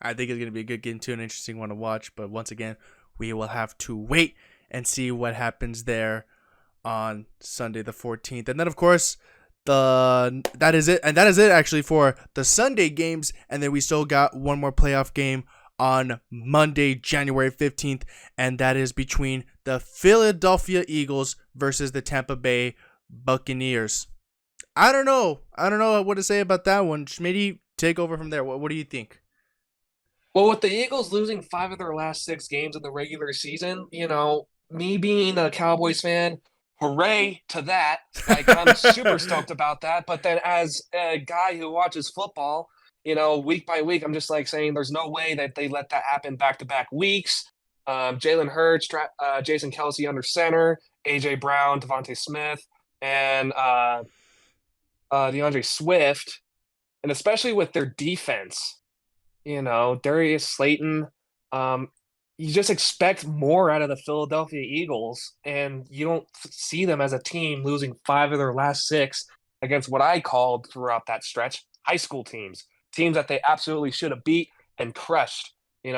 I think it's going to be a good game too, an interesting one to watch, but once again, we will have to wait and see what happens there on Sunday the 14th. And then, of course, that is it actually for the Sunday games. And then we still got one more playoff game on Monday, January 15th, and that is between the Philadelphia Eagles versus the Tampa Bay Buccaneers. I don't know. I don't know what to say about that one. Maybe take over from there. What do you think? Well, with the Eagles losing 5 of their last 6 games in the regular season, me being a Cowboys fan, hooray to that. Like, I'm super stoked about that. But then, as a guy who watches football, week by week, I'm just like saying there's no way that they let that happen back to back weeks. Jalen Hurts, Jason Kelsey under center, AJ Brown, Devontae Smith, and DeAndre Swift, and especially with their defense. Darius Slayton. Um, you just expect more out of the Philadelphia Eagles, and you don't see them as a team losing 5 of their last 6 against what I called throughout that stretch high school teams that they absolutely should have beat and crushed. They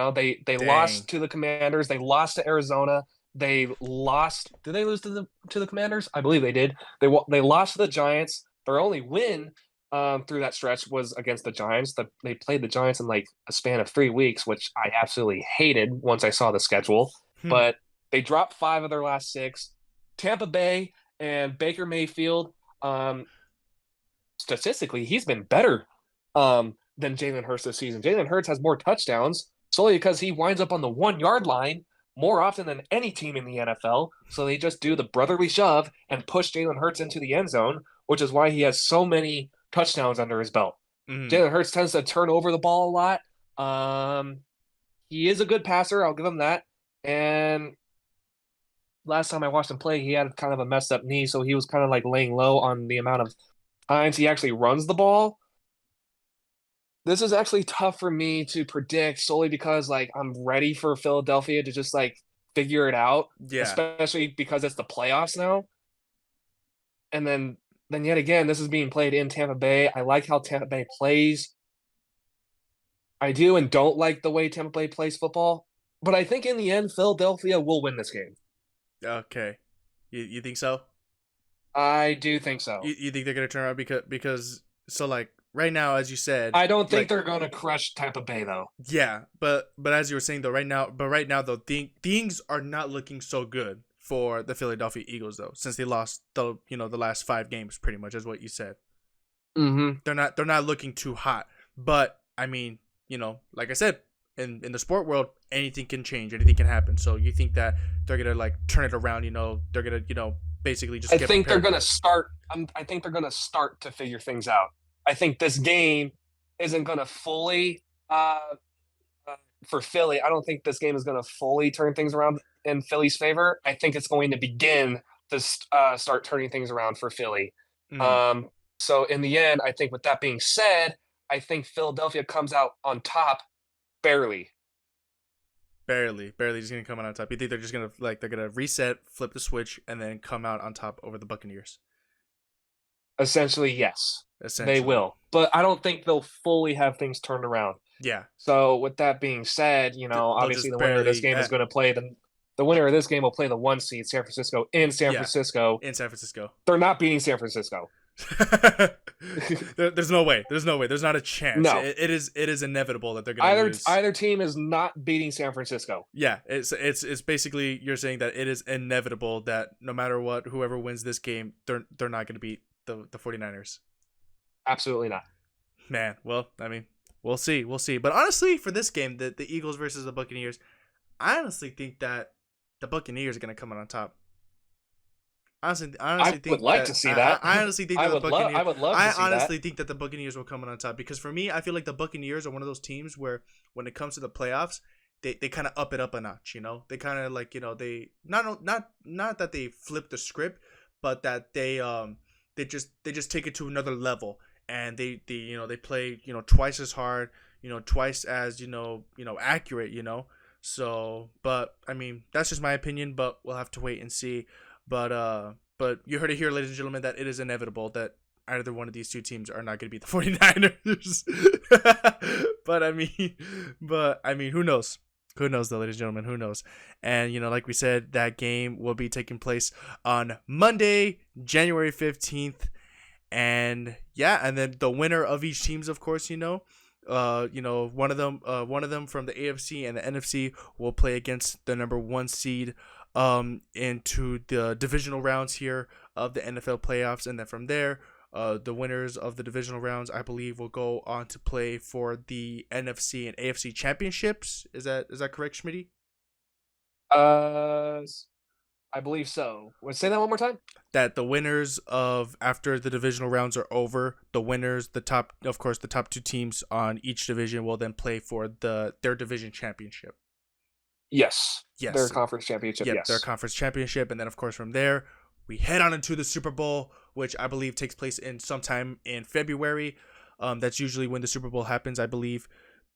Dang. lost to the Commanders, they lost to Arizona, they lost. Did they lose to the Commanders? I believe they did. They lost to the Giants. Their only win through that stretch was against the Giants. They played the Giants in like a span of 3 weeks, which I absolutely hated once I saw the schedule. Hmm. But they dropped 5 of their last 6. Tampa Bay and Baker Mayfield, statistically, he's been better than Jalen Hurts this season. Jalen Hurts has more touchdowns solely because he winds up on the 1 yard line more often than any team in the NFL. So they just do the brotherly shove and push Jalen Hurts into the end zone, which is why he has so many touchdowns under his belt. Hmm. Jalen Hurts tends to turn over the ball a lot. He is a good passer. I'll give him that. And last time I watched him play, he had kind of a messed up knee, so he was kind of like laying low on the amount of times he actually runs the ball. This is actually tough for me to predict solely because like I'm ready for Philadelphia to just like figure it out, Yeah. especially because it's the playoffs now. And then yet again, this is being played in Tampa Bay. I like how Tampa Bay plays. I do and don't like the way Tampa Bay plays football, but I think in the end, Philadelphia will win this game. Okay. You think so? I do think so. You think they're gonna turn around because so like right now, as you said, I don't think like they're going to crush Tampa Bay though. yeah, but as you were saying though, right now though, things are not looking so good for the Philadelphia Eagles though, since they lost the last 5 games pretty much is what you said. Mm-hmm. They're not looking too hot, but I mean like I said, in the sport world, anything can change, anything can happen. So you think that they're gonna like turn it around? They're gonna basically just I get think they're prepared. going to start. I think they're going to start to figure things out. I think this game isn't going to fully uh, for Philly. I don't think this game is going to fully turn things around in Philly's favor. I think it's going to begin to start turning things around for Philly. Mm, Um, so in the end, I think with that being said, I think Philadelphia comes out on top barely. barely just gonna come out on top. You think they're just gonna like they're gonna reset, flip the switch, and then come out on top over the Buccaneers? Essentially, yes, they Essentially, will. But I don't think they'll fully have things turned around. yeah. So with that being said, They'll obviously just the winner of this barely, game is going to play the winner of this game will play the 1 seed San Francisco in San yeah, Francisco. in San Francisco. They're not beating San Francisco. There's no way. There's no way. There's not a chance. No. It is inevitable that they're gonna Either lose. either team is not beating San Francisco. Yeah, it's basically you're saying that it is inevitable that no matter what, whoever wins this game, they're not gonna beat the 49ers. Absolutely not. Man, well, I mean, we'll see, we'll see. But honestly, for this game, the Eagles versus the Buccaneers, I honestly think that the Buccaneers are gonna come out on top. I honestly I would think like that to see that. I honestly think that the I Buccaneers. would love to I see that. honestly think that the Buccaneers will come out on top because for me, I feel like the Buccaneers are one of those teams where when it comes to the playoffs, they kind of up it up a notch. They kind of like they not that they flip the script, but that they just take it to another level and they play twice as hard, twice as accurate. So, but I mean, that's just my opinion, but we'll have to wait and see. But you heard it here, ladies and gentlemen, that it is inevitable that either one of these two teams are not going to beat the 49ers. but I mean, who knows? Who knows, though, ladies and gentlemen? Who knows? And, like we said, that game will be taking place on Monday, January 15th. And yeah, and then the winner of each teams, of course, one of them from the AFC and the NFC will play against the number 1 seed into the divisional rounds here of the NFL playoffs, and then from there The winners of the divisional rounds, I believe, will go on to play for the NFC and AFC championships. Is that correct, Schmitty? Uh, I believe so. Say that one more time. That the winners of after the divisional rounds are over, the winners, the top, of course, the top two teams on each division will then play for their division championship. Yes, their Yes. conference championship. Yep, their Yes. conference championship, and then of course from there we head on into the Super Bowl, which I believe takes place in sometime in February. That's usually when the Super Bowl happens, I believe.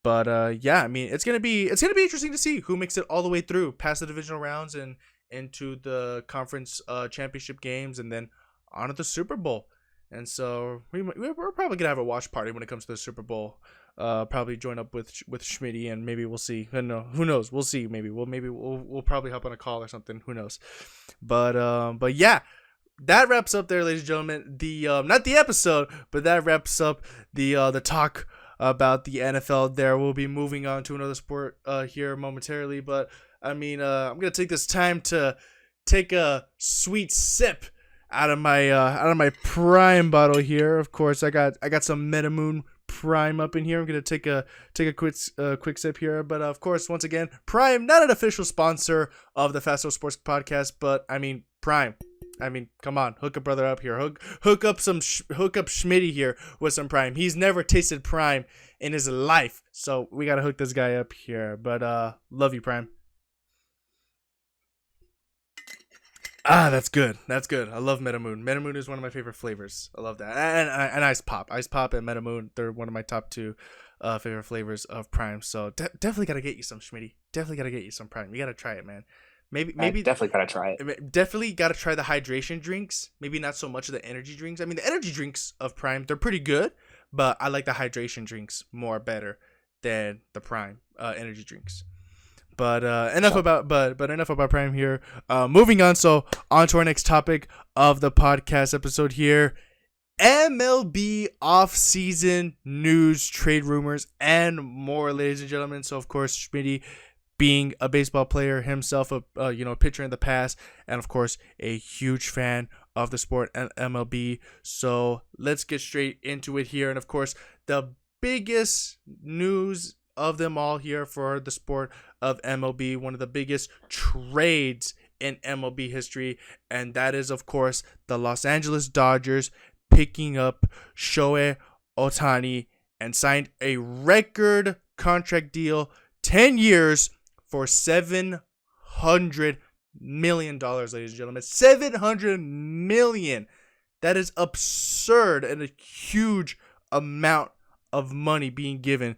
But yeah, I mean it's gonna be interesting to see who makes it all the way through past the divisional rounds and into the conference championship games, and then on to the Super Bowl. And so we're probably gonna have a watch party when it comes to the Super Bowl. Probably join up with Schmitty, and maybe we'll see. I don't know. Who knows? We'll see. Maybe we'll probably hop on a call or something. Who knows? But yeah, that wraps up there, ladies and gentlemen. The not the episode, but that wraps up the talk about the NFL. There, we'll be moving on to another sport here momentarily. But I mean, I'm gonna take this time to take a sweet sip out of my prime bottle here. Of course, I got some Metamoon Prime up in here. I'm gonna take a quick sip here. But of course, once again, Prime, not an official sponsor of the Fasto Sports Podcast, but I mean Prime. I mean, come on, hook a brother up here. Hook up Schmitty here with some Prime. He's never tasted Prime in his life, so we gotta hook this guy up here. But love you, Prime. Ah, that's good. That's good. I love Metamoon. Metamoon is one of my favorite flavors. I love that. And Ice Pop. Ice Pop and Metamoon, they're one of my top two favorite flavors of Prime. So definitely got to get you some, Schmitty. Definitely got to get you some Prime. You got to try it, man. Maybe Definitely gotta try it. definitely got to try the hydration drinks. Maybe not so much of the energy drinks. I mean, the energy drinks of Prime, they're pretty good, but I like the hydration drinks more better than the Prime energy drinks. But enough about Prime here. Moving on, so on to our next topic of the podcast episode here. MLB off-season news, trade rumors, and more, ladies and gentlemen. So of course, Schmitty, being a baseball player himself, a pitcher in the past, and of course a huge fan of the sport and MLB. So let's get straight into it here. And of course, the biggest news of them all here for the sport of MLB, one of the biggest trades in MLB history, and that is of course the Los Angeles Dodgers picking up Shohei Ohtani and signed a record contract deal, 10 years for $700 million, ladies and gentlemen. $700 million. That is absurd and a huge amount of money being given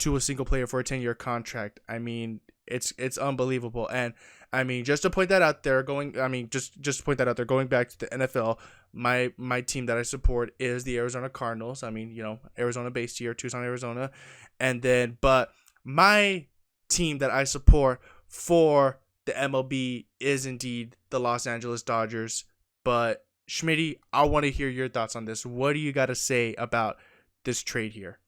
to a single player for a 10-year contract. I mean, it's unbelievable. And I mean, just to point that out there, going back to the NFL, my team that I support is the Arizona Cardinals. I mean, Arizona based here, Tucson, Arizona. And then, but my team that I support for the MLB is indeed the Los Angeles Dodgers. But Schmitty, I want to hear your thoughts on this. What do you got to say about this trade here?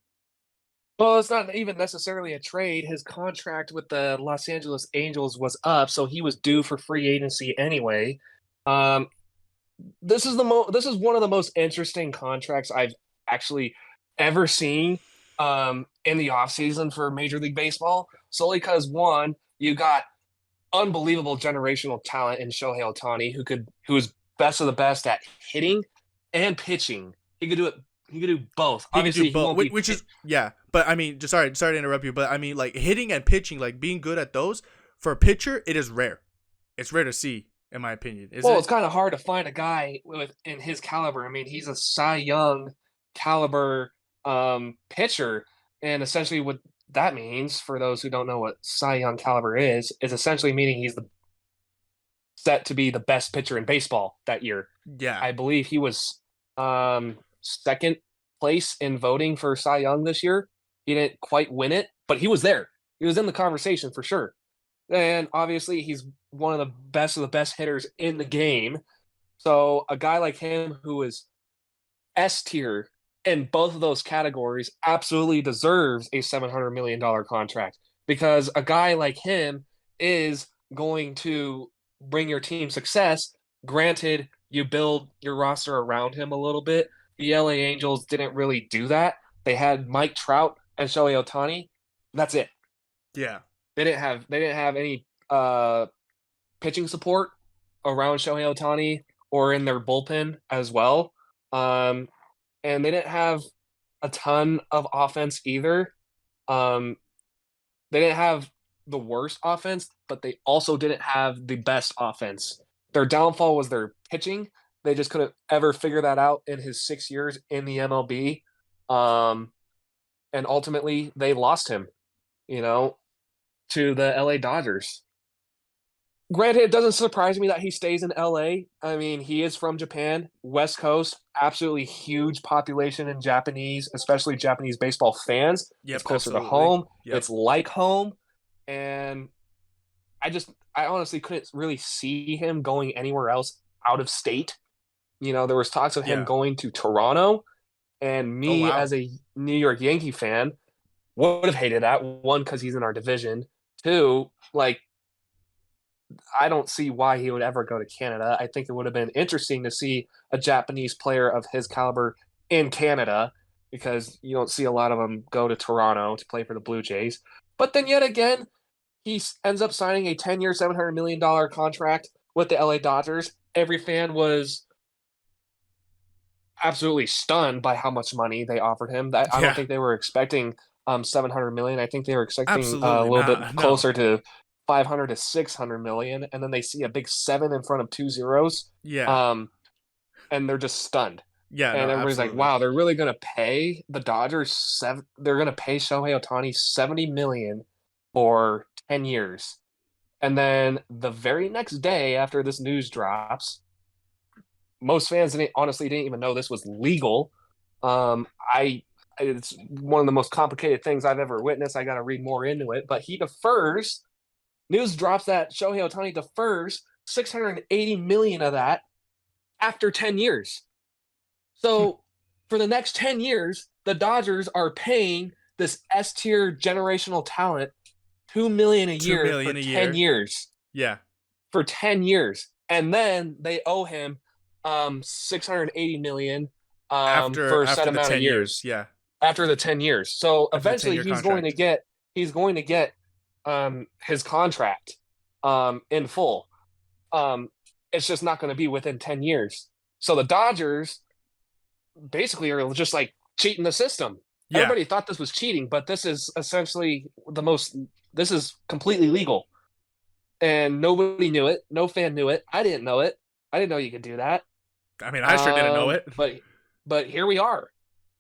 Well, it's not even necessarily a trade. His contract with the Los Angeles Angels was up, so he was due for free agency anyway. Um, this is one of the most interesting contracts I've actually ever seen in the offseason for Major League Baseball, solely because one, you got unbelievable generational talent in Shohei Ohtani, who is best of the best at hitting and pitching. He could do it. He could do both. He Obviously, can do both, which is yeah. But I mean, just sorry to interrupt you, but I mean, like hitting and pitching, like being good at those for a pitcher, it is rare. It's rare to see, in my opinion. It's kind of hard to find a guy in his caliber. I mean, he's a Cy Young caliber pitcher, and essentially what that means, for those who don't know what Cy Young caliber is essentially meaning he's set to be the best pitcher in baseball that year. Yeah, I believe he was second place in voting for Cy Young this year. He didn't quite win it, but he was there. He was in the conversation for sure. And obviously, he's one of the best hitters in the game. So a guy like him who is S tier in both of those categories absolutely deserves a $700 million contract, because a guy like him is going to bring your team success. Granted, you build your roster around him a little bit. the LA Angels didn't really do that. They had Mike Trout and Shohei Ohtani. That's it. Yeah. They didn't have any pitching support around Shohei Ohtani or in their bullpen as well. Um, and they didn't have a ton of offense either. Um, they didn't have the worst offense, but they also didn't have the best offense. Their downfall was their pitching. They just couldn't ever figure that out in his 6 years in the MLB. Um, and ultimately, they lost him, you know, to the LA Dodgers. Granted, it doesn't surprise me that he stays in LA. I mean, he is from Japan, West Coast, absolutely huge population in Japanese, especially Japanese baseball fans. It's Yep. closer to Absolutely. home. Yep. It's like home. And I honestly couldn't really see him going anywhere else out of state. There was talks of him Yeah. going to Toronto, and Oh me wow. as a New York Yankee fan would have hated that. One, because he's in our division. Two, like I don't see why he would ever go to Canada. I think it would have been interesting to see a Japanese player of his caliber in Canada because you don't see a lot of them go to Toronto to play for the Blue Jays. But then yet again, he ends up signing a 10-year, $700 million contract with the LA Dodgers. Every fan was absolutely stunned by how much money they offered him. I don't Yeah. think they were expecting 700 million. I think they were expecting a Absolutely little bit not. No. closer to 500 to 600 million, and then they see a big seven in front of two zeros, Yeah. um, and they're just stunned. Yeah. No. And everybody's like, Absolutely. "Wow, they're really going to pay the Dodgers seven? They're going to pay Shohei Ohtani 70 million for 10 years." And then the very next day after this news drops, most fans honestly didn't even know this was legal. I It's one of the most complicated things I've ever witnessed. I got to read more into it, but he defers. News drops that Shohei Ohtani defers 680 million of that after 10 years. So for the next 10 years, the Dodgers are paying this S tier generational talent 2 million a Two year for million a 10 year. years. Yeah. For 10 years. And then they owe him 680 million for a set After the amount of 10 years. years Yeah. after the 10 years. So After the ten eventually year contract. he's going to get his contract in full. Um, it's just not going to be within 10 years. So the Dodgers basically are just like cheating the system. Yeah. Everybody thought this was cheating, but this is essentially this is completely legal. And nobody knew it. No fan knew it. I didn't know it. I didn't know you could do that. I mean, I sure didn't know it. But here we are.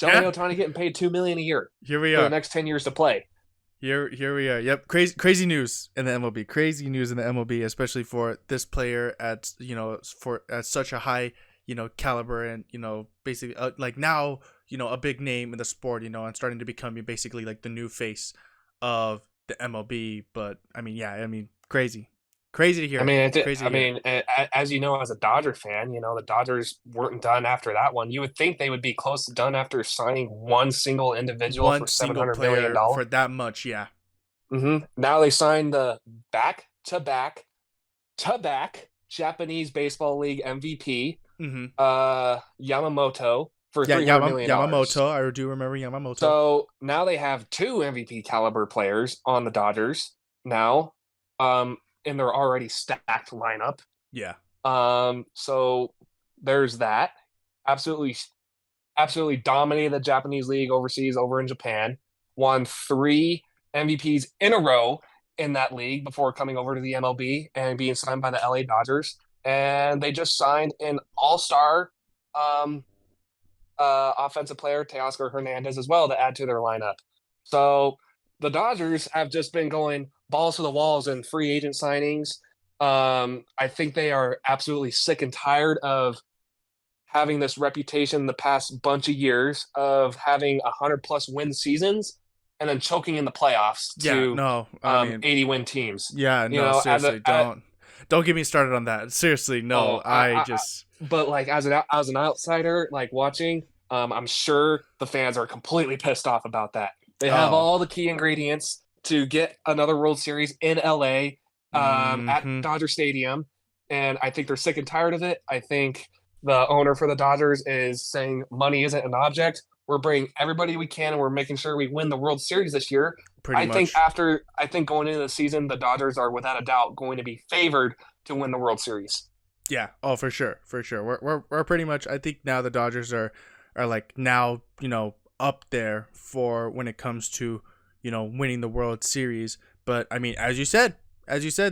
Yeah. Shohei Ohtani getting paid 2 million a year Here we for the are. next 10 years to play. Here we are. Yep, crazy news in the MLB. Crazy news in the MLB, especially for this player at for at such a high caliber and basically like now a big name in the sport and starting to become basically like the new face of the MLB. But I mean, yeah, I mean, crazy to hear I it. mean, Crazy to hear it. as you know, as a Dodger fan, the Dodgers weren't done after that one. You would think they would be cose to done after signing one single individual One for seven single hundred million player dollars. for that much, yeah. Now they signed the back to back to back Japanese Baseball League MVP, Mm-hmm. Yamamoto, for Yeah, $300 million. Yamamoto. I do remember Yamamoto. So now they have two MVP caliber players on the Dodgers now, in their already stacked lineup. Yeah. So there's that. Absolutely, absolutely dominated the Japanese league overseas over in Japan. Won three MVPs in a row in that league before coming over to the MLB and being signed by the LA Dodgers. And they just signed an all-star um, offensive player, Teoscar Hernandez, as well to add to their lineup. So the Dodgers have just been going balls to the walls in free agent signings. I think they are absolutely sick and tired of having this reputation the past bunch of years of having 100+ win seasons and then choking in the playoffs Yeah, to no, I mean, 80 win teams. yeah, You no, know, seriously, don't get me started on that. Seriously, no, oh, I just but like as an outsider, like watching, I'm sure the fans are completely pissed off about that. They have oh, all the key ingredients to get another World Series in LA, at mm-hmm, Dodger Stadium, and I think they're sick and tired of it. I think the owner for the Dodgers, is saying money isn't an object. We're bringing everybody we can, and we're making sure we win the World Series this year. Pretty much. I think going into the season, the Dodgers are without a doubt going to be favored to win the World Series. Yeah. Oh, for sure, for sure. We're pretty much. I think now the Dodgers are like now up there for when it comes to winning the World Series. But I mean, as you said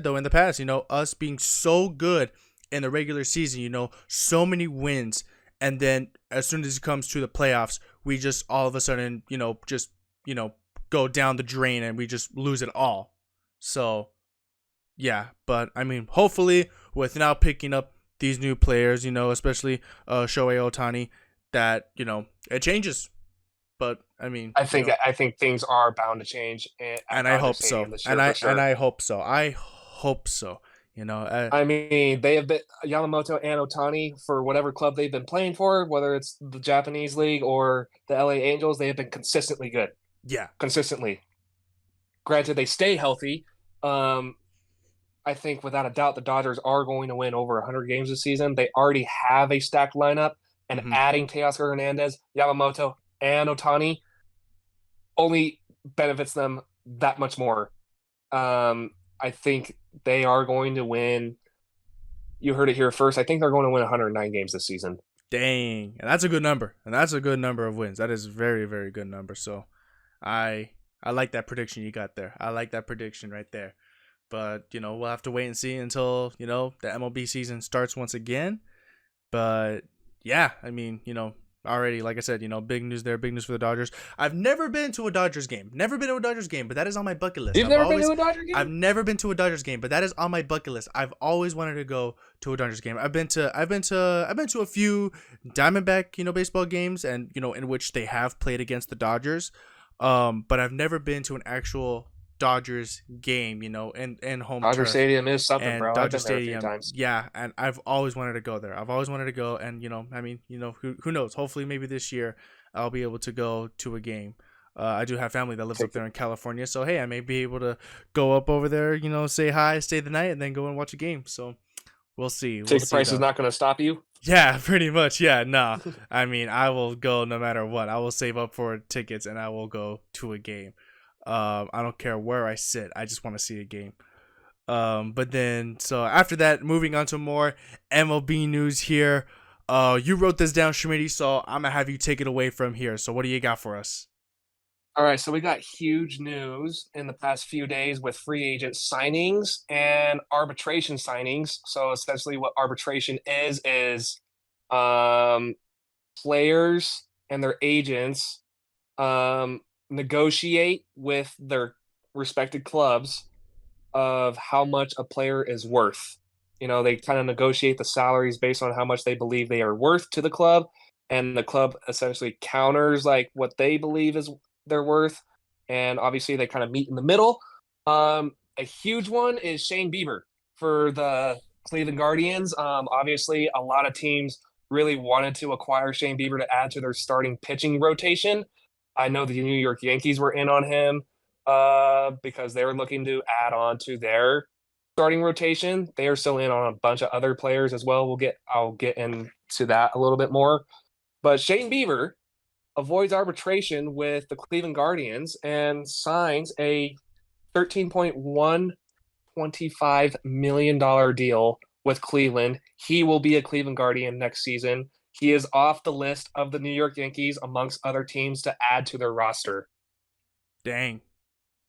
though in the past, us being so good in the regular season, so many wins, and then as soon as it comes to the playoffs, we just all of a sudden, just go down the drain and we just lose it all. So yeah, but I mean, hopefully, with now picking up these new players, especially Shohei Otani, that it changes. But I mean, I think things are bound to change at and I Dodger hope so, Stadium this year and for I sure. hope so. I hope so. I mean, they have been Yamamoto and Otani for whatever club they've been playing for, whether it's the Japanese league or the LA Angels. They have been consistently good, Yeah. consistently. Granted, they stay healthy. Um, I think without a doubt the Dodgers are going to win over 100 games this season. They already have a stacked lineup, and Hmm. adding Teoscar Hernandez, Yamamoto, and Otani only benefits them that much more. I think they are going to win. You heard it here first. I think they're going to win 109 games this season. Dang, and that's a good number, and that's a good number of wins. That is very very good number. So, I I like that prediction you got there. I like that prediction right there. But we'll have to wait and see until the MLB season starts once again. But yeah, I mean, already like I said, big news there, big news for the Dodgers. I've never been to a Dodgers game. Never been to a Dodgers game, but that is on my bucket list. You've never been to a Dodger I've game? never been to a Dodgers game, but that is on my bucket list. I've always wanted to go to a Dodgers game. I've been to a few Diamondback, baseball games and in which they have played against the Dodgers. But I've never been to an actual Dodgers game, in home Dodger turf Stadium is something, and bro. I've Dodger been there a few Stadium. times. Yeah, and I've always wanted to go there. I've always wanted to go, and I mean, who knows? Hopefully, maybe this year I'll be able to go to a game. I do have family that lives up Take there in California, so hey, I may be able to go up over there, say hi, stay the night, and then go and watch a game. So we'll see. We'll ticket see price is though. not going to stop you. Yeah, pretty much. Yeah, nah. I mean, I will go no matter what. I will save up for tickets and I will go to a game. I don't care where I sit. I just want to see a game. But then so after that, moving on to more MLB news here. You wrote this down, Schmitty, so I'm gonna have you take it away from here. So what do you got for us? All right, so we got huge news in the past few days with free agent signings and arbitration signings. So essentially, what arbitration is um, players and their agents negotiate with their respected clubs of how much a player is worth. They kind of negotiate the salaries based on how much they believe they are worth to the club, and the club essentially counters like what they believe is their worth, and obviously they kind of meet in the middle. A huge one is Shane Bieber for the Cleveland Guardians. Obviously, a lot of teams really wanted to acquire Shane Bieber to add to their starting pitching rotation. I know the New York Yankees were in on him because they were looking to add on to their starting rotation. They are still in on a bunch of other players as well. I'll get into that a little bit more. But Shane Bieber avoids arbitration with the Cleveland Guardians and signs a $13.125 million deal with Cleveland. He will be a Cleveland Guardian next season. He is off the list of the New York Yankees amongst other teams to add to their roster. Dang.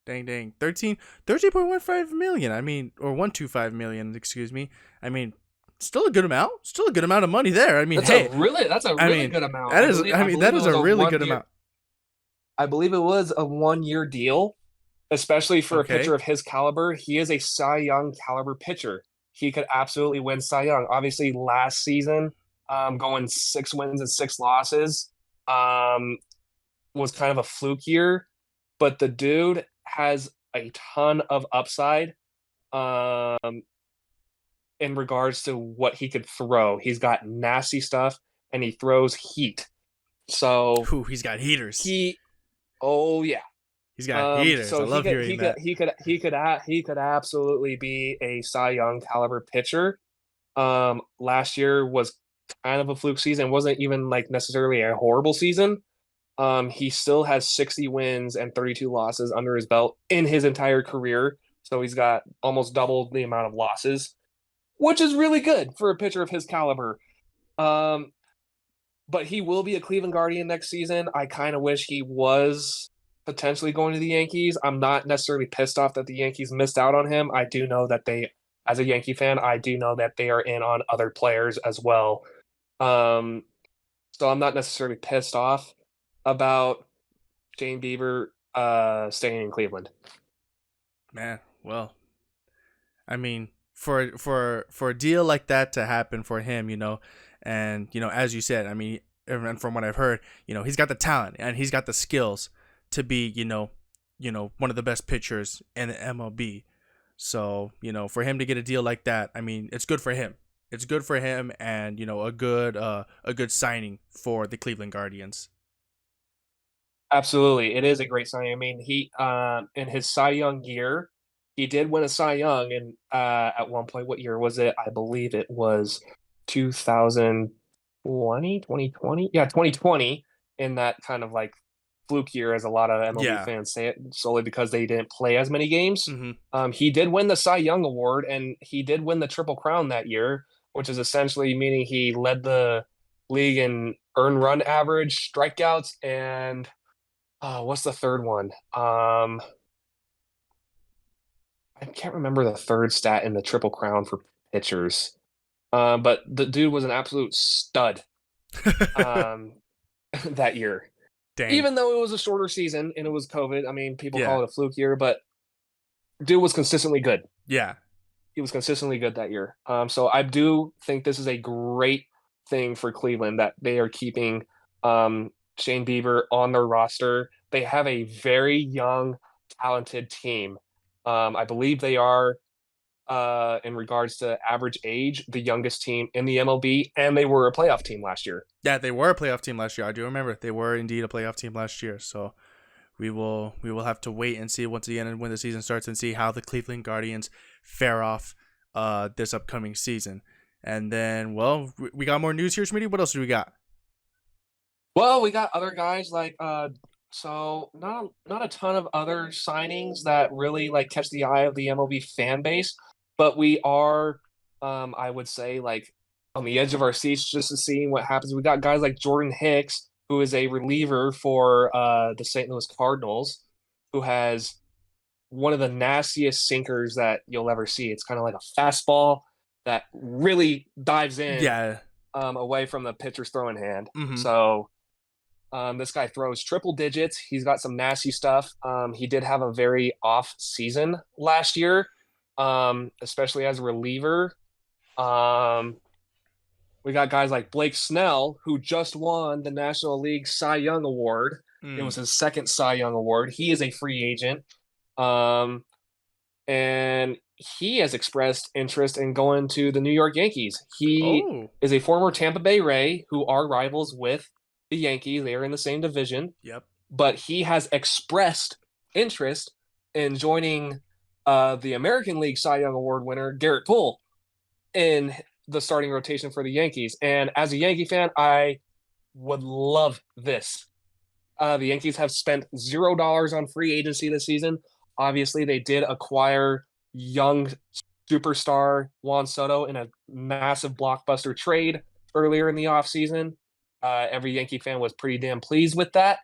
Dang. 13.15 million. I mean, or 125 million, excuse me. I mean, still a good amount. Still a good amount of money there. I mean, hey, That's a I really mean, good amount. that is a really good amount. I believe it was a 1 year deal, especially for a pitcher Okay. of his caliber. He is a Cy Young caliber pitcher. He could absolutely win Cy Young. Obviously, last season, going 6 wins and 6 losses, was kind of a fluke year, but the dude has a ton of upside in regards to what he could throw. He's got nasty stuff and he throws heat. So Ooh, he's got heaters. he, oh yeah. He's got heaters. So I love hearing that. he could absolutely be a Cy Young caliber pitcher. Last year was kind of a fluke season. It wasn't even like necessarily a horrible season. He still has 60 wins and 32 losses under his belt in his entire career. So he's got almost double the amount of losses, which is really good for a pitcher of his caliber. Um, but he will be a Cleveland Guardian next season. I kind of wish he was potentially going to the Yankees. I'm not necessarily pissed off that the Yankees missed out on him. I do know that they, as a Yankee fan, I do know that they are in on other players as well. Um, so I'm not necessarily pissed off about Shane Bieber staying in Cleveland. Man, well, I mean, for a deal like that to happen for him, and as you said, I mean, and from what I've heard, he's got the talent and he's got the skills to be, one of the best pitchers in the MLB. So, for him to get a deal like that, I mean, it's good for him. It's good for him, and a good signing for the Cleveland Guardians. Absolutely, it is a great signing. I mean, he in his Cy Young year, he did win a Cy Young, and at one point, what year was it? I believe it was 2020, 2020. Yeah, 2020. In that kind of like fluke year, as a lot of MLB Yeah. fans say it, solely because they didn't play as many games. Mm-hmm. He did win the Cy Young award, and he did win the Triple Crown that year, which is essentially meaning he led the league in earned run average, strikeouts, and what's the third one? I can't remember the third stat in the Triple Crown for pitchers. But the dude was an absolute stud um, that year. Dang. Even though it was a shorter season and it was COVID, I mean, people Yeah. call it a fluke year, but dude was consistently good. Yeah. He was consistently good that year. So I do think this is a great thing for Cleveland that they are keeping Shane Bieber on their roster. They have a very young, talented team. I believe they are, in regards to average age, the youngest team in the MLB, and they were a playoff team last year. Yeah, they were a playoff team last year. I do remember they were indeed a playoff team last year. So we will have to wait and see once again and when the season starts and see how the Cleveland Guardians fare off this upcoming season. And then, well, we got more news here, Smitty. What else do we got? Well, we got other guys like so not a ton of other signings that really like catch the eye of the MLB fan base, but we are I would say like on the edge of our seats just to see what happens. We got guys like Jordan Hicks, who is a reliever for the St. Louis Cardinals, who has one of the nastiest sinkers that you'll ever see. It's kind of like a fastball that really dives in Yeah. away from the pitcher's throwing hand. Mm-hmm. So this guy throws triple digits. He's got some nasty stuff. He did have a very off season last year, especially as a reliever. Um, we got guys like Blake Snell, who just won the National League Cy Young Award. It Mm. was his second Cy Young Award. He is a free agent. Um, and he has expressed interest in going to the New York Yankees. He Oh. is a former Tampa Bay Ray, who are rivals with the Yankees. They are in the same division, Yep. but he has expressed interest in joining the American League Cy Young Award winner Garrett Cole in the starting rotation for the Yankees. And as a Yankee fan, I would love this. The Yankees have spent $0 on free agency this season. Obviously, they did acquire young superstar Juan Soto in a massive blockbuster trade earlier in the offseason. Every Yankee fan was pretty damn pleased with that.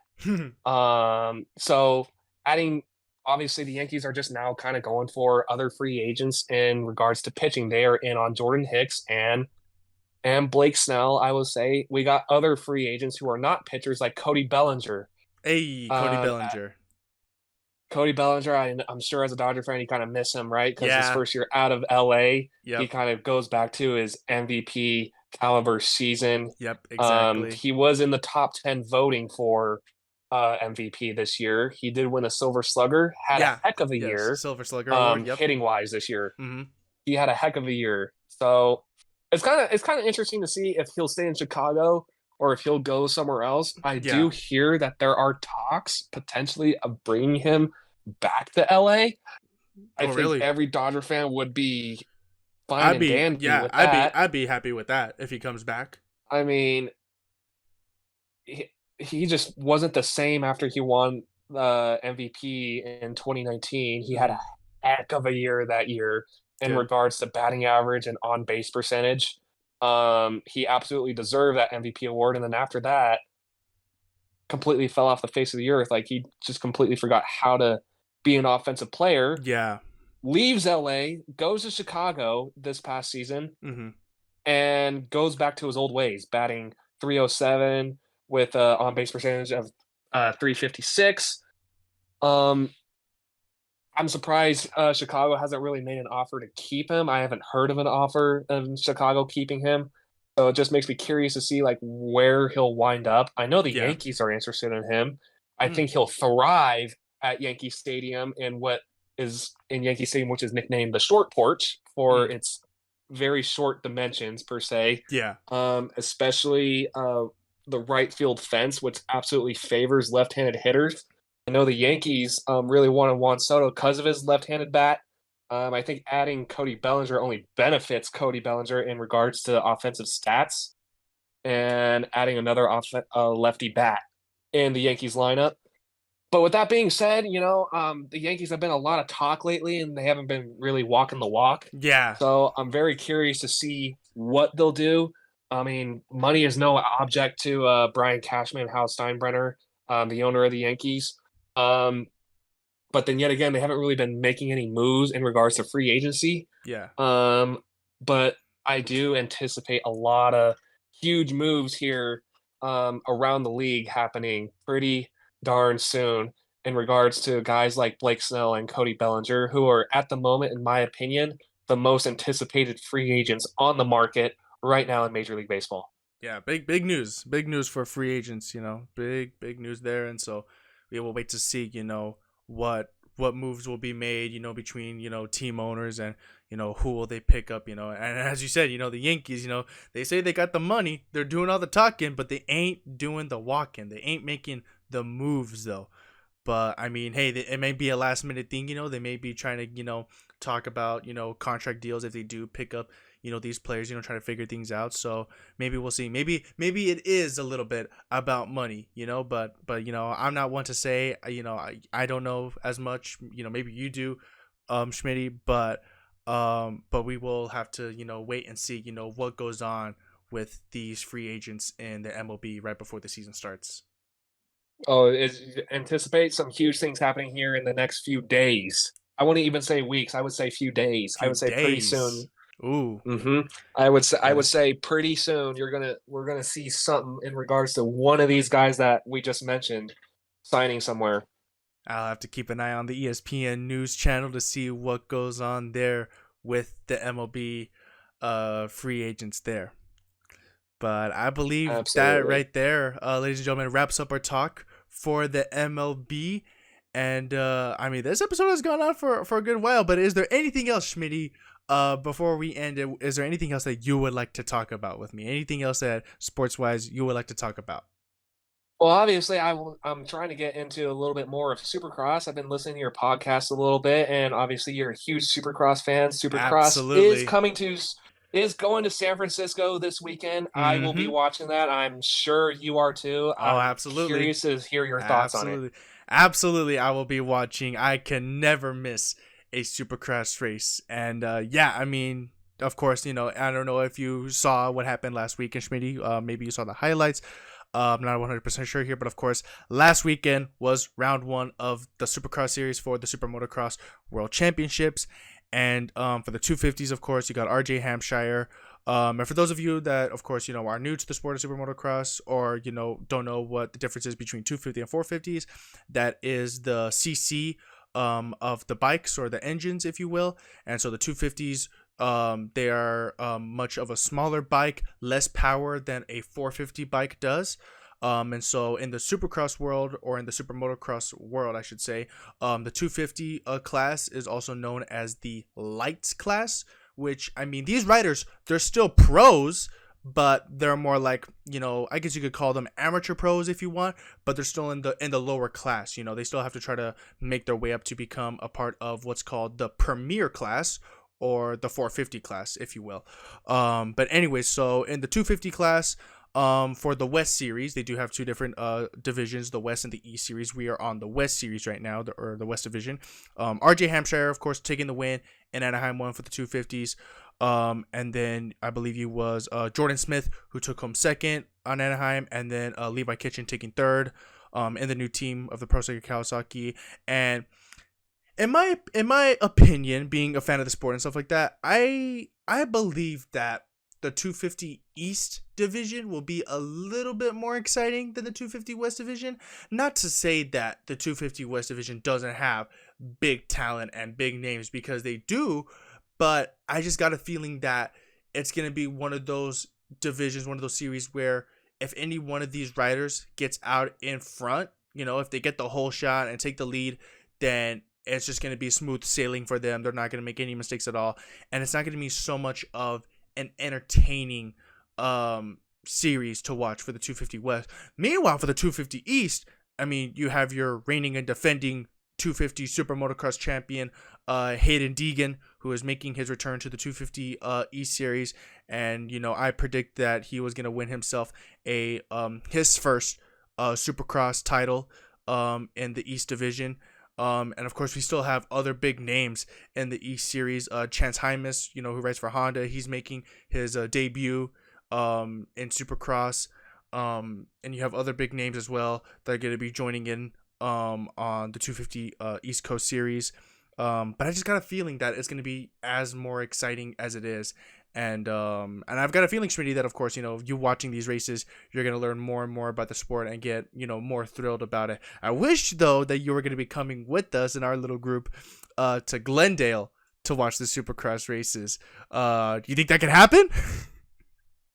So adding, obviously, the Yankees are just now kind of going for other free agents in regards to pitching. They are in on Jordan Hicks and Blake Snell. I will say we got other free agents who are not pitchers like Cody Bellinger. Hey, Cody Uh, Bellinger. Cody Bellinger, I'm sure as a Dodger fan, you kind of miss him, right? Because his Yeah. first year out of LA, he Yep. kind of goes back to his MVP caliber season. Yep. Exactly. He was in the top 10 voting for MVP this year. He did win a Silver Slugger, had Yeah. a heck of a Yes. year Silver Slugger Award. Yep. hitting wise this year. Mm-hmm. He had a heck of a year. So it's kind of interesting to see if he'll stay in Chicago or if he'll go somewhere else. I do Yeah. hear that there are talks potentially of bringing him back to LA. I Oh, think really? every Dodger fan would be fine and dandy with I'd that. be happy with that if he comes back. I mean, he just wasn't the same after he won the MVP in 2019. He had a Hmm. heck of a year that year in Yeah. regards to batting average and on base percentage. He absolutely deserved that MVP award. And then after that, completely fell off the face of the earth. Like he just completely forgot how to be an offensive player. Yeah. Leaves LA, goes to Chicago this past season, Hmm. and goes back to his old ways, batting 307 with on base percentage of 356. Um, I'm surprised Chicago hasn't really made an offer to keep him. I haven't heard of an offer of Chicago keeping him. So it just makes me curious to see like where he'll wind up. I know the Yeah. Yankees are interested in him. I Mm. think he'll thrive at Yankee Stadium in what is in Yankee Stadium, which is nicknamed the short porch for Mm. its very short dimensions per se. Yeah. Especially the right field fence, which absolutely favors left-handed hitters. I know the Yankees really wanted Juan Soto because of his left-handed bat. I think adding Cody Bellinger only benefits Cody Bellinger in regards to offensive stats, and adding another lefty bat in the Yankees lineup. But with that being said, the Yankees have been a lot of talk lately, and they haven't been really walking the walk. Yeah. So I'm very curious to see what they'll do. I mean, money is no object to Brian Cashman, Hal Steinbrenner, the owner of the Yankees. Um, but then yet again, they haven't really been making any moves in regards to free agency. Yeah. Um, but I do anticipate a lot of huge moves here around the league happening pretty darn soon in regards to guys like Blake Snell and Cody Bellinger, who are at the moment, in my opinion, the most anticipated free agents on the market right now in Major League Baseball. Yeah, big news. Big news for free agents, big news there. And so we will wait to see, what moves will be made, between, team owners and, who will they pick up, And as you said, the Yankees, they say they got the money, they're doing all the talking, but they ain't doing the walking. They ain't making the moves though. But I mean, hey, it may be a last minute thing. They may be trying to, talk about, contract deals if they do pick up, these players. Trying to figure things out. So maybe we'll see. Maybe it is a little bit about money. But I'm not one to say. I don't know as much. Maybe you do, Schmitty. But we will have to, wait and see. What goes on with these free agents in the MLB right before the season starts. Oh, anticipate some huge things happening here in the next few days. I wouldn't even say weeks. I would say few days. I Few would say pretty days. soon. Ooh. hmm I would Gotta say pretty soon we're gonna see something in regards to one of these guys that we just mentioned signing somewhere. I'll have to keep an eye on the ESPN news channel to see what goes on there with the MLB free agents there. But I believe that Absolutely. right there, ladies and gentlemen, wraps up our talk for the MLB. And I mean, this episode has gone on for a good while. But is there anything else, Schmitty? Before we end it, is there anything else that you would like to talk about with me? Anything else that sports wise you would like to talk about? Well, obviously, I'm trying to get into a little bit more of Supercross. I've been listening to your podcast a little bit, and obviously, you're a huge Supercross fan. Supercross Absolutely. is going to San Francisco this weekend. I will be Mm-hmm. watching that. I'm sure you are too. Oh, I'm absolutely. curious to hear your thoughts on it. Absolutely. Absolutely. I will be watching. I can never miss a supercross race. And yeah, I mean, of course, I don't know if you saw what happened last week in Schmitty. Maybe you saw the highlights. I'm not 100% sure here, but of course, last weekend was round one of the Supercross series for the Super Motocross World Championships. And for the 250s, of course, you got RJ Hampshire. And for those of you that, of course, are new to the sport of super motocross, or don't know what the difference is between 250 and 450s, that is the CC of the bikes, or the engines, if you will. And so the 250s, they are much of a smaller bike, less power than a 450 bike does. And so in the supercross world, or in the super motocross world, I should say, the 250 class is also known as the lights class, which, I mean, these riders, they're still pros, but they're more like, I guess you could call them amateur pros if you want, but they're still in the lower class. They still have to try to make their way up to become a part of what's called the premier class, or the 450 class, if you will. But anyway, so in the 250 class, For the West Series, they do have two different divisions, the West and the East Series. We are on the West Series right now, or the West Division. RJ Hampshire, of course, taking the win, and Anaheim won for the 250s. And then I believe it was Jordan Smith who took home second on Anaheim, and then Levi Kitchen taking third in the new team of the Pro Sega Kawasaki. And in my opinion, being a fan of the sport and stuff like that, I believe that the 250 East division will be a little bit more exciting than the 250 West division. Not to say that the 250 West division doesn't have big talent and big names, because they do, but I just got a feeling that it's going to be one of those divisions, one of those series where if any one of these riders gets out in front, if they get the whole shot and take the lead, then it's just going to be smooth sailing for them. They're not going to make any mistakes at all. And it's not going to be so much of an entertaining series to watch for the 250 West. Meanwhile, for the 250 East, I mean, you have your reigning and defending 250 Super Motocross champion, Hayden Deegan, who is making his return to the 250 East Series. And, I predict that he was going to win himself his first Supercross title in the East Division. And of course, we still have other big names in the East Series. Chance Hymas, who rides for Honda, he's making his debut in Supercross. And you have other big names as well that are going to be joining in on the 250 East Coast Series. But I just got a feeling that it's going to be as more exciting as it is. And I've got a feeling, Smitty, that of course, you watching these races, you're going to learn more and more about the sport and get, more thrilled about it. I wish, though, that you were going to be coming with us in our little group to Glendale to watch the Supercross races. Do you think that could happen?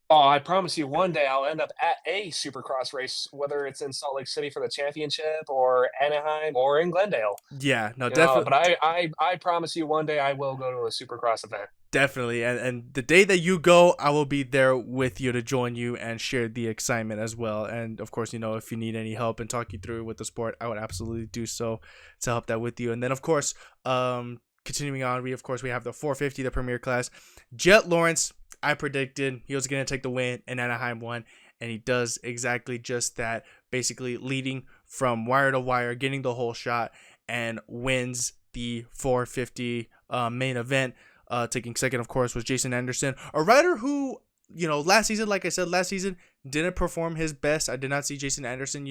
Oh, I promise you, one day I'll end up at a Supercross race, whether it's in Salt Lake City for the championship, or Anaheim, or in Glendale. Yeah, no, definitely. But I promise you, one day I will go to a Supercross event. Definitely. And the day that you go, I will be there with you to join you and share the excitement as well. And of course, if you need any help and talk you through with the sport, I would absolutely do so to help that with you. And then of course, continuing on, we have the 450, the premier class. Jet Lawrence, I predicted he was going to take the win, and Anaheim won. And he does exactly just that, basically leading from wire to wire, getting the whole shot, and wins the 450 main event. Taking second, of course, was Jason Anderson, a rider who, last season didn't perform his best. I did not see Jason Anderson,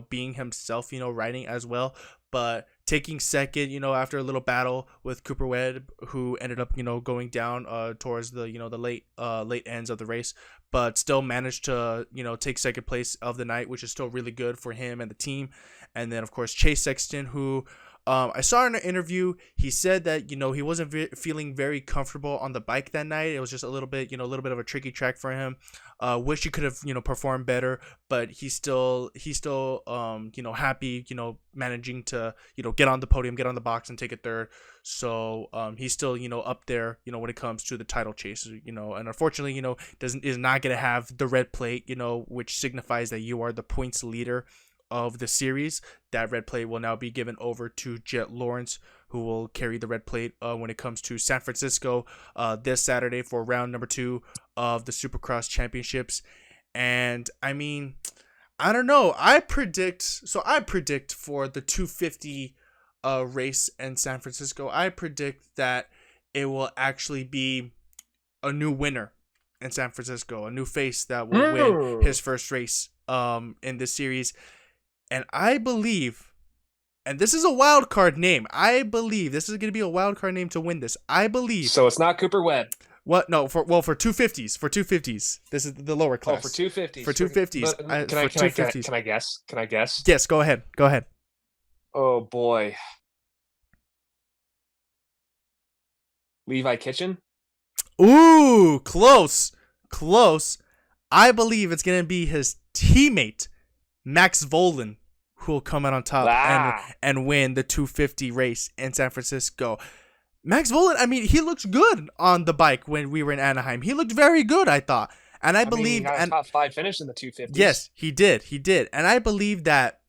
being himself, riding as well. But taking second, after a little battle with Cooper Webb, who ended up, going down towards the, the late ends of the race, but still managed to, take second place of the night, which is still really good for him and the team. And then, of course, Chase Sexton, who I saw in an interview, he said that, he wasn't feeling very comfortable on the bike that night. It was just a little bit of a tricky track for him. Wish he could have, performed better, but he's still happy, managing to, get on the podium, get on the box and take a third. So, he's still, up there, when it comes to the title chase, and unfortunately, is not going to have the red plate, which signifies that you are the points leader of the series. That red plate will now be given over to Jet Lawrence, who will carry the red plate when it comes to San Francisco this Saturday for round number 2 of the Supercross Championships. And I mean, I don't know. I predict for the 250 race in San Francisco, I predict that it will actually be a new winner in San Francisco, a new face that will win his first race in this series. And I believe, and this is a wild card name, I believe this is going to be a wild card name to win this. I believe. So it's not Cooper Webb. What? No, for 250s. For 250s. This is the lower class. Oh, for 250s. For 250s. Can I guess? Yes, go ahead. Oh, boy. Levi Kitchen? Ooh, close. I believe it's going to be his teammate, Max Volan, who will come out on top and win the 250 race in San Francisco. Max Volan, I mean, he looked good on the bike when we were in Anaheim. He looked very good, I thought. And I believe... he got a top 5 finish in the 250s. Yes, he did. And I believe that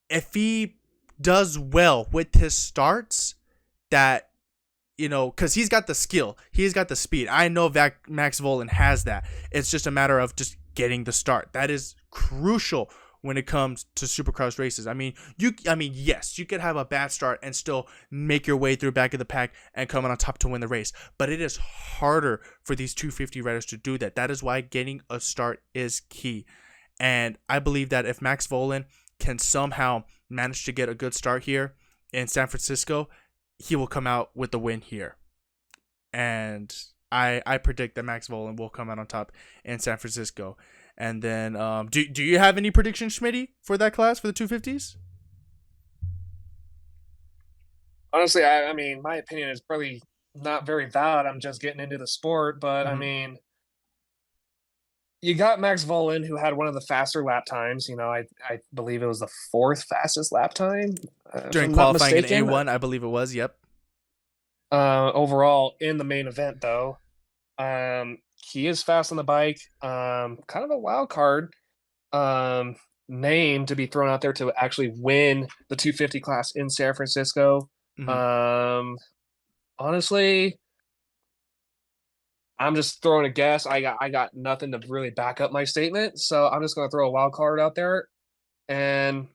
if he does well with his starts, that, because he's got the skill. He's got the speed. I know that Max Volan has that. It's just a matter of just getting the start. That is crucial when it comes to supercross races. Yes, you could have a bad start and still make your way through back of the pack and come on top to win the race. But it is harder for these 250 riders to do that. That is why getting a start is key. And I believe that if Max Vohland can somehow manage to get a good start here in San Francisco, he will come out with the win here. And I predict that Max Vohland will come out on top in San Francisco. And then, do you have any predictions, Schmitty, for that class, for the 250s? Honestly, I mean, my opinion is probably not very valid. I'm just getting into the sport, but I Mm-hmm. mean, you got Max Vohland, who had one of the faster lap times. You know, I believe it was the fourth fastest lap time, if During I'm not qualifying in mistaken. A1, I believe it was. Yep. Overall, in the main event, though, he is fast on the bike. Kind of a wild card um, name to be thrown out there to actually win the 250 class in San Francisco. Mm-hmm. Um, Honestly, I'm just throwing a guess. I got nothing to really back up my statement, so I'm just going to throw a wild card out there and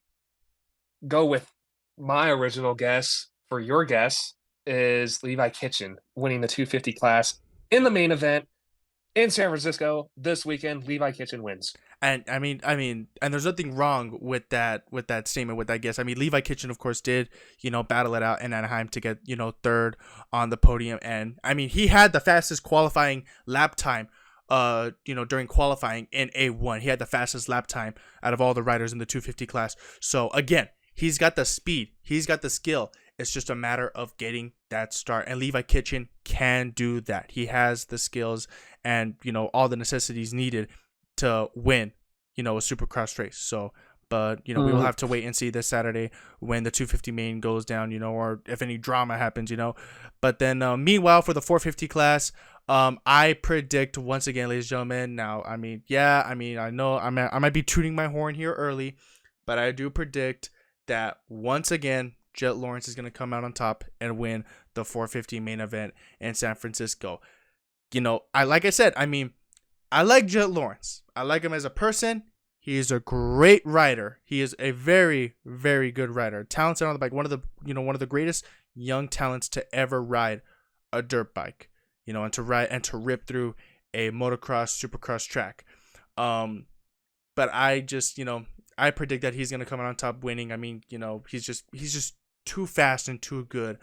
go with my original guess for your guess is Levi Kitchen winning the 250 class in the main event in San Francisco this weekend. Levi Kitchen wins. And and there's nothing wrong with that statement, with that guess. I mean, Levi Kitchen, of course, did battle it out in Anaheim to get third on the podium, and I mean, he had the fastest qualifying lap time. During qualifying in A1, he had the fastest lap time out of all the riders in the 250 class. So again, he's got the speed, he's got the skill. It's just a matter of getting that start, and Levi Kitchen can do that. He has the skills and all the necessities needed to win, a supercross race. So, but we will have to wait and see this Saturday when the 250 main goes down, or if any drama happens, But then, meanwhile, for the 450 class, I predict once again, ladies and gentlemen. Now, I know I might be tooting my horn here early, but I do predict that once again, Jet Lawrence is going to come out on top and win the 450 main event in San Francisco. I like Jet Lawrence. I like him as a person. He is a great rider. He is a very, very good rider. Talented on the bike. One of the greatest young talents to ever ride a dirt bike. And to rip through a motocross, supercross track. But I predict that he's gonna come out on top winning. I mean, he's just too fast and too good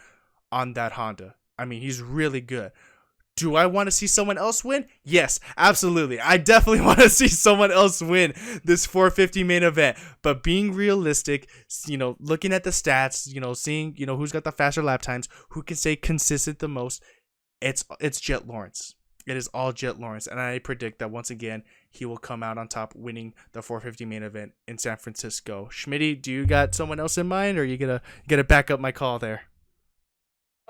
on that Honda. I mean, he's really good. Do I want to see someone else win? Yes, absolutely. I definitely want to see someone else win this 450 main event. But being realistic, looking at the stats, seeing, who's got the faster lap times, who can stay consistent the most, it's Jet Lawrence. It is all Jet Lawrence. And I predict that once again, he will come out on top winning the 450 main event in San Francisco. Schmitty, do you got someone else in mind, or are you gonna back up my call there?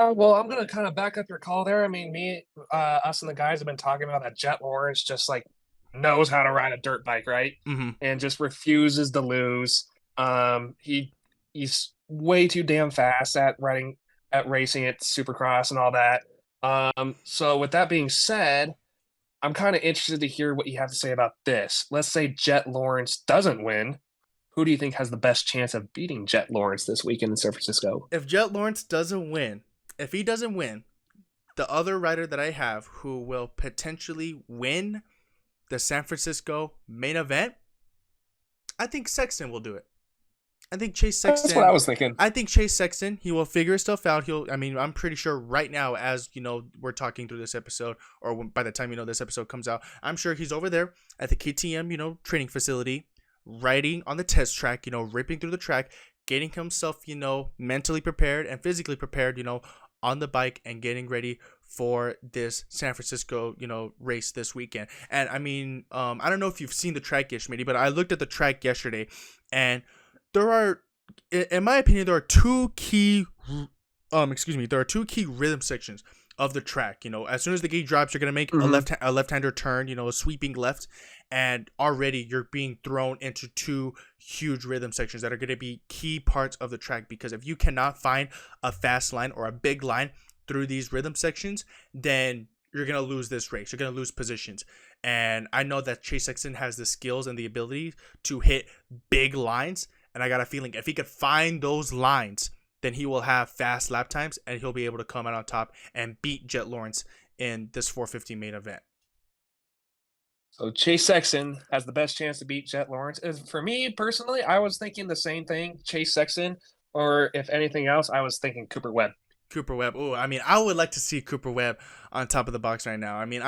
Well, I'm gonna kind of back up your call there. I mean, us and the guys have been talking about that Jet Lawrence just like knows how to ride a dirt bike, right? Mm-hmm. And just refuses to lose. He's way too damn fast at racing at Supercross and all that. So with that being said, I'm kind of interested to hear what you have to say about this. Let's say Jet Lawrence doesn't win. Who do you think has the best chance of beating Jet Lawrence this weekend in San Francisco? If Jet Lawrence doesn't win, if he doesn't win, the other rider that I have who will potentially win the San Francisco main event, I think Sexton will do it. I think Chase Sexton. That's what I was thinking. I think Chase Sexton, he will figure his stuff out. I'm pretty sure right now, as we're talking through this episode, or by the time this episode comes out, I'm sure he's over there at the KTM, training facility, riding on the test track, ripping through the track, getting himself, mentally prepared and physically prepared, on the bike and getting ready for this San Francisco, race this weekend. And I mean, I don't know if you've seen the track yet, Schmitty, but I looked at the track yesterday, and there are, in my opinion, there are two key rhythm sections of the track. As soon as the gate drops, you're gonna make a left-hander turn, a sweeping left, and already you're being thrown into two huge rhythm sections that are gonna be key parts of the track. Because if you cannot find a fast line or a big line through these rhythm sections, then you're going to lose this race. You're going to lose positions. And I know that Chase Sexton has the skills and the ability to hit big lines. And I got a feeling if he could find those lines, then he will have fast lap times and he'll be able to come out on top and beat Jet Lawrence in this 450 main event. So Chase Sexton has the best chance to beat Jet Lawrence. For me personally, I was thinking the same thing, Chase Sexton, or if anything else, I was thinking Cooper Webb. Cooper Webb. Oh, I mean, I would like to see Cooper Webb on top of the box right now. I mean,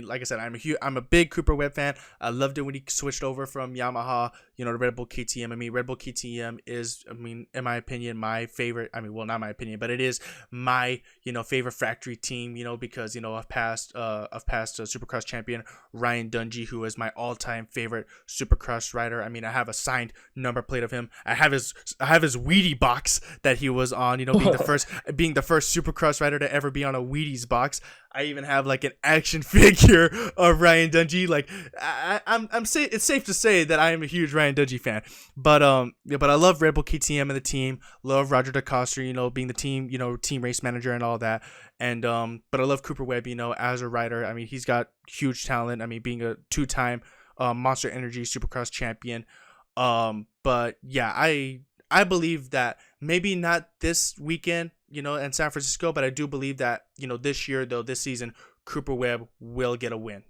like I said, I'm a big Cooper Webb fan. I loved it when he switched over from Yamaha, to Red Bull KTM. I mean, Red Bull KTM is, in my opinion, my favorite. I mean, well, not my opinion, but it is my, favorite factory team. Because of past Supercross champion Ryan Dungey, who is my all-time favorite Supercross rider. I mean, I have a signed number plate of him. I have his Wheatie box that he was on. Being the first Supercross rider to ever be on a Wheaties box. I even have like an action figure of Ryan Dungey. Like it's safe to say that I am a huge Ryan Dungey fan. But but I love Red Bull KTM and the team. Love Roger DeCoster, being the team, team race manager and all that. And but I love Cooper Webb, as a rider. I mean, he's got huge talent. I mean, being a 2-time Monster Energy Supercross champion. But yeah, I believe that maybe not this weekend, in San Francisco, but I do believe that, this year, though, this season, Cooper Webb will get a win.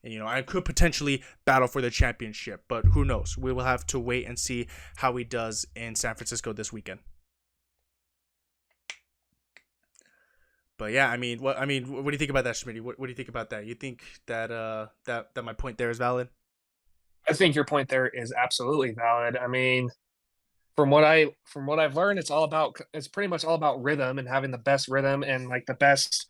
And, I could potentially battle for the championship, but who knows? We will have to wait and see how he does in San Francisco this weekend. But yeah, what do you think about that, Schmitty? What do you think about that? You think that that my point there is valid? I think your point there is absolutely valid. I mean, from what I've learned, it's pretty much all about rhythm and having the best rhythm and like the best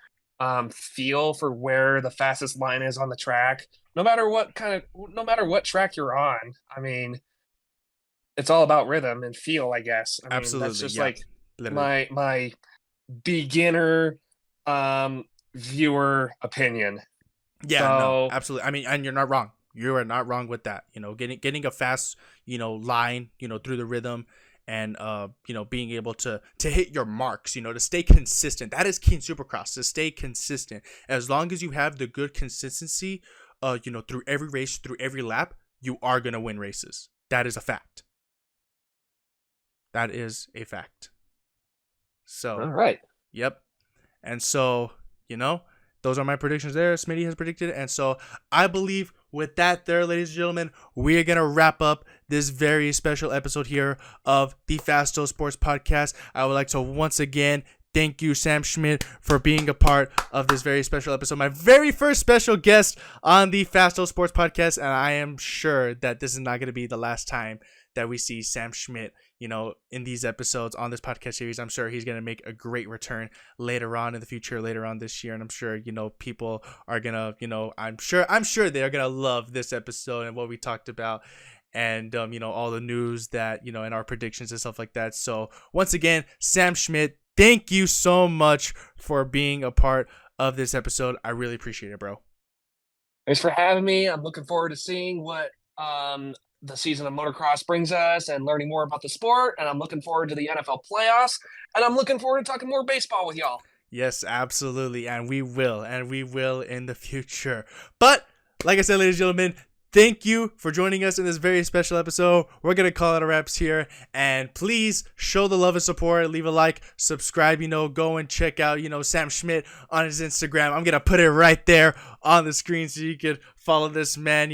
feel for where the fastest line is on the track. No matter what track you're on. I mean, it's all about rhythm and feel, I guess. I mean, absolutely, that's just yeah. like Literally. my beginner viewer opinion. Yeah, no, absolutely. I mean, and you're not wrong. You are not wrong with that. Getting a fast, line, through the rhythm and, being able to hit your marks, to stay consistent. That is key in Supercross, to stay consistent. As long as you have the good consistency, through every race, through every lap, you are going to win races. That is a fact. That is a fact. So, all right. Yep. And so, those are my predictions there. Smitty has predicted. And so I believe with that there, ladies and gentlemen, we are going to wrap up this very special episode here of the Fasto Sports Podcast. I would like to once again thank you, Sam Schmidt, for being a part of this very special episode. My very first special guest on the Fasto Sports Podcast. And I am sure that this is not going to be the last time that we see Sam Schmidt, in these episodes on this podcast series. I'm sure he's going to make a great return later on in the future, later on this year. And I'm sure, people are going to, I'm sure they're going to love this episode and what we talked about and, all the news that, and our predictions and stuff like that. So once again, Sam Schmidt, thank you so much for being a part of this episode. I really appreciate it, bro. Thanks for having me. I'm looking forward to seeing what, the season of motocross brings us and learning more about the sport. And I'm looking forward to the NFL playoffs. And I'm looking forward to talking more baseball with y'all. Yes, absolutely. And we will in the future. But like I said, ladies and gentlemen, thank you for joining us in this very special episode. We're going to call it a wraps here. And please show the love and support. Leave a like, subscribe, go and check out, Sam Schmidt on his Instagram. I'm going to put it right there on the screen so you could follow this man,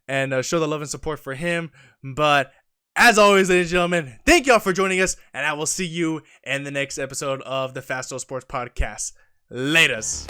and show the love and support for him. But as always, ladies and gentlemen, thank y'all for joining us, and I will see you in the next episode of the Fasto Sports Podcast. Laters.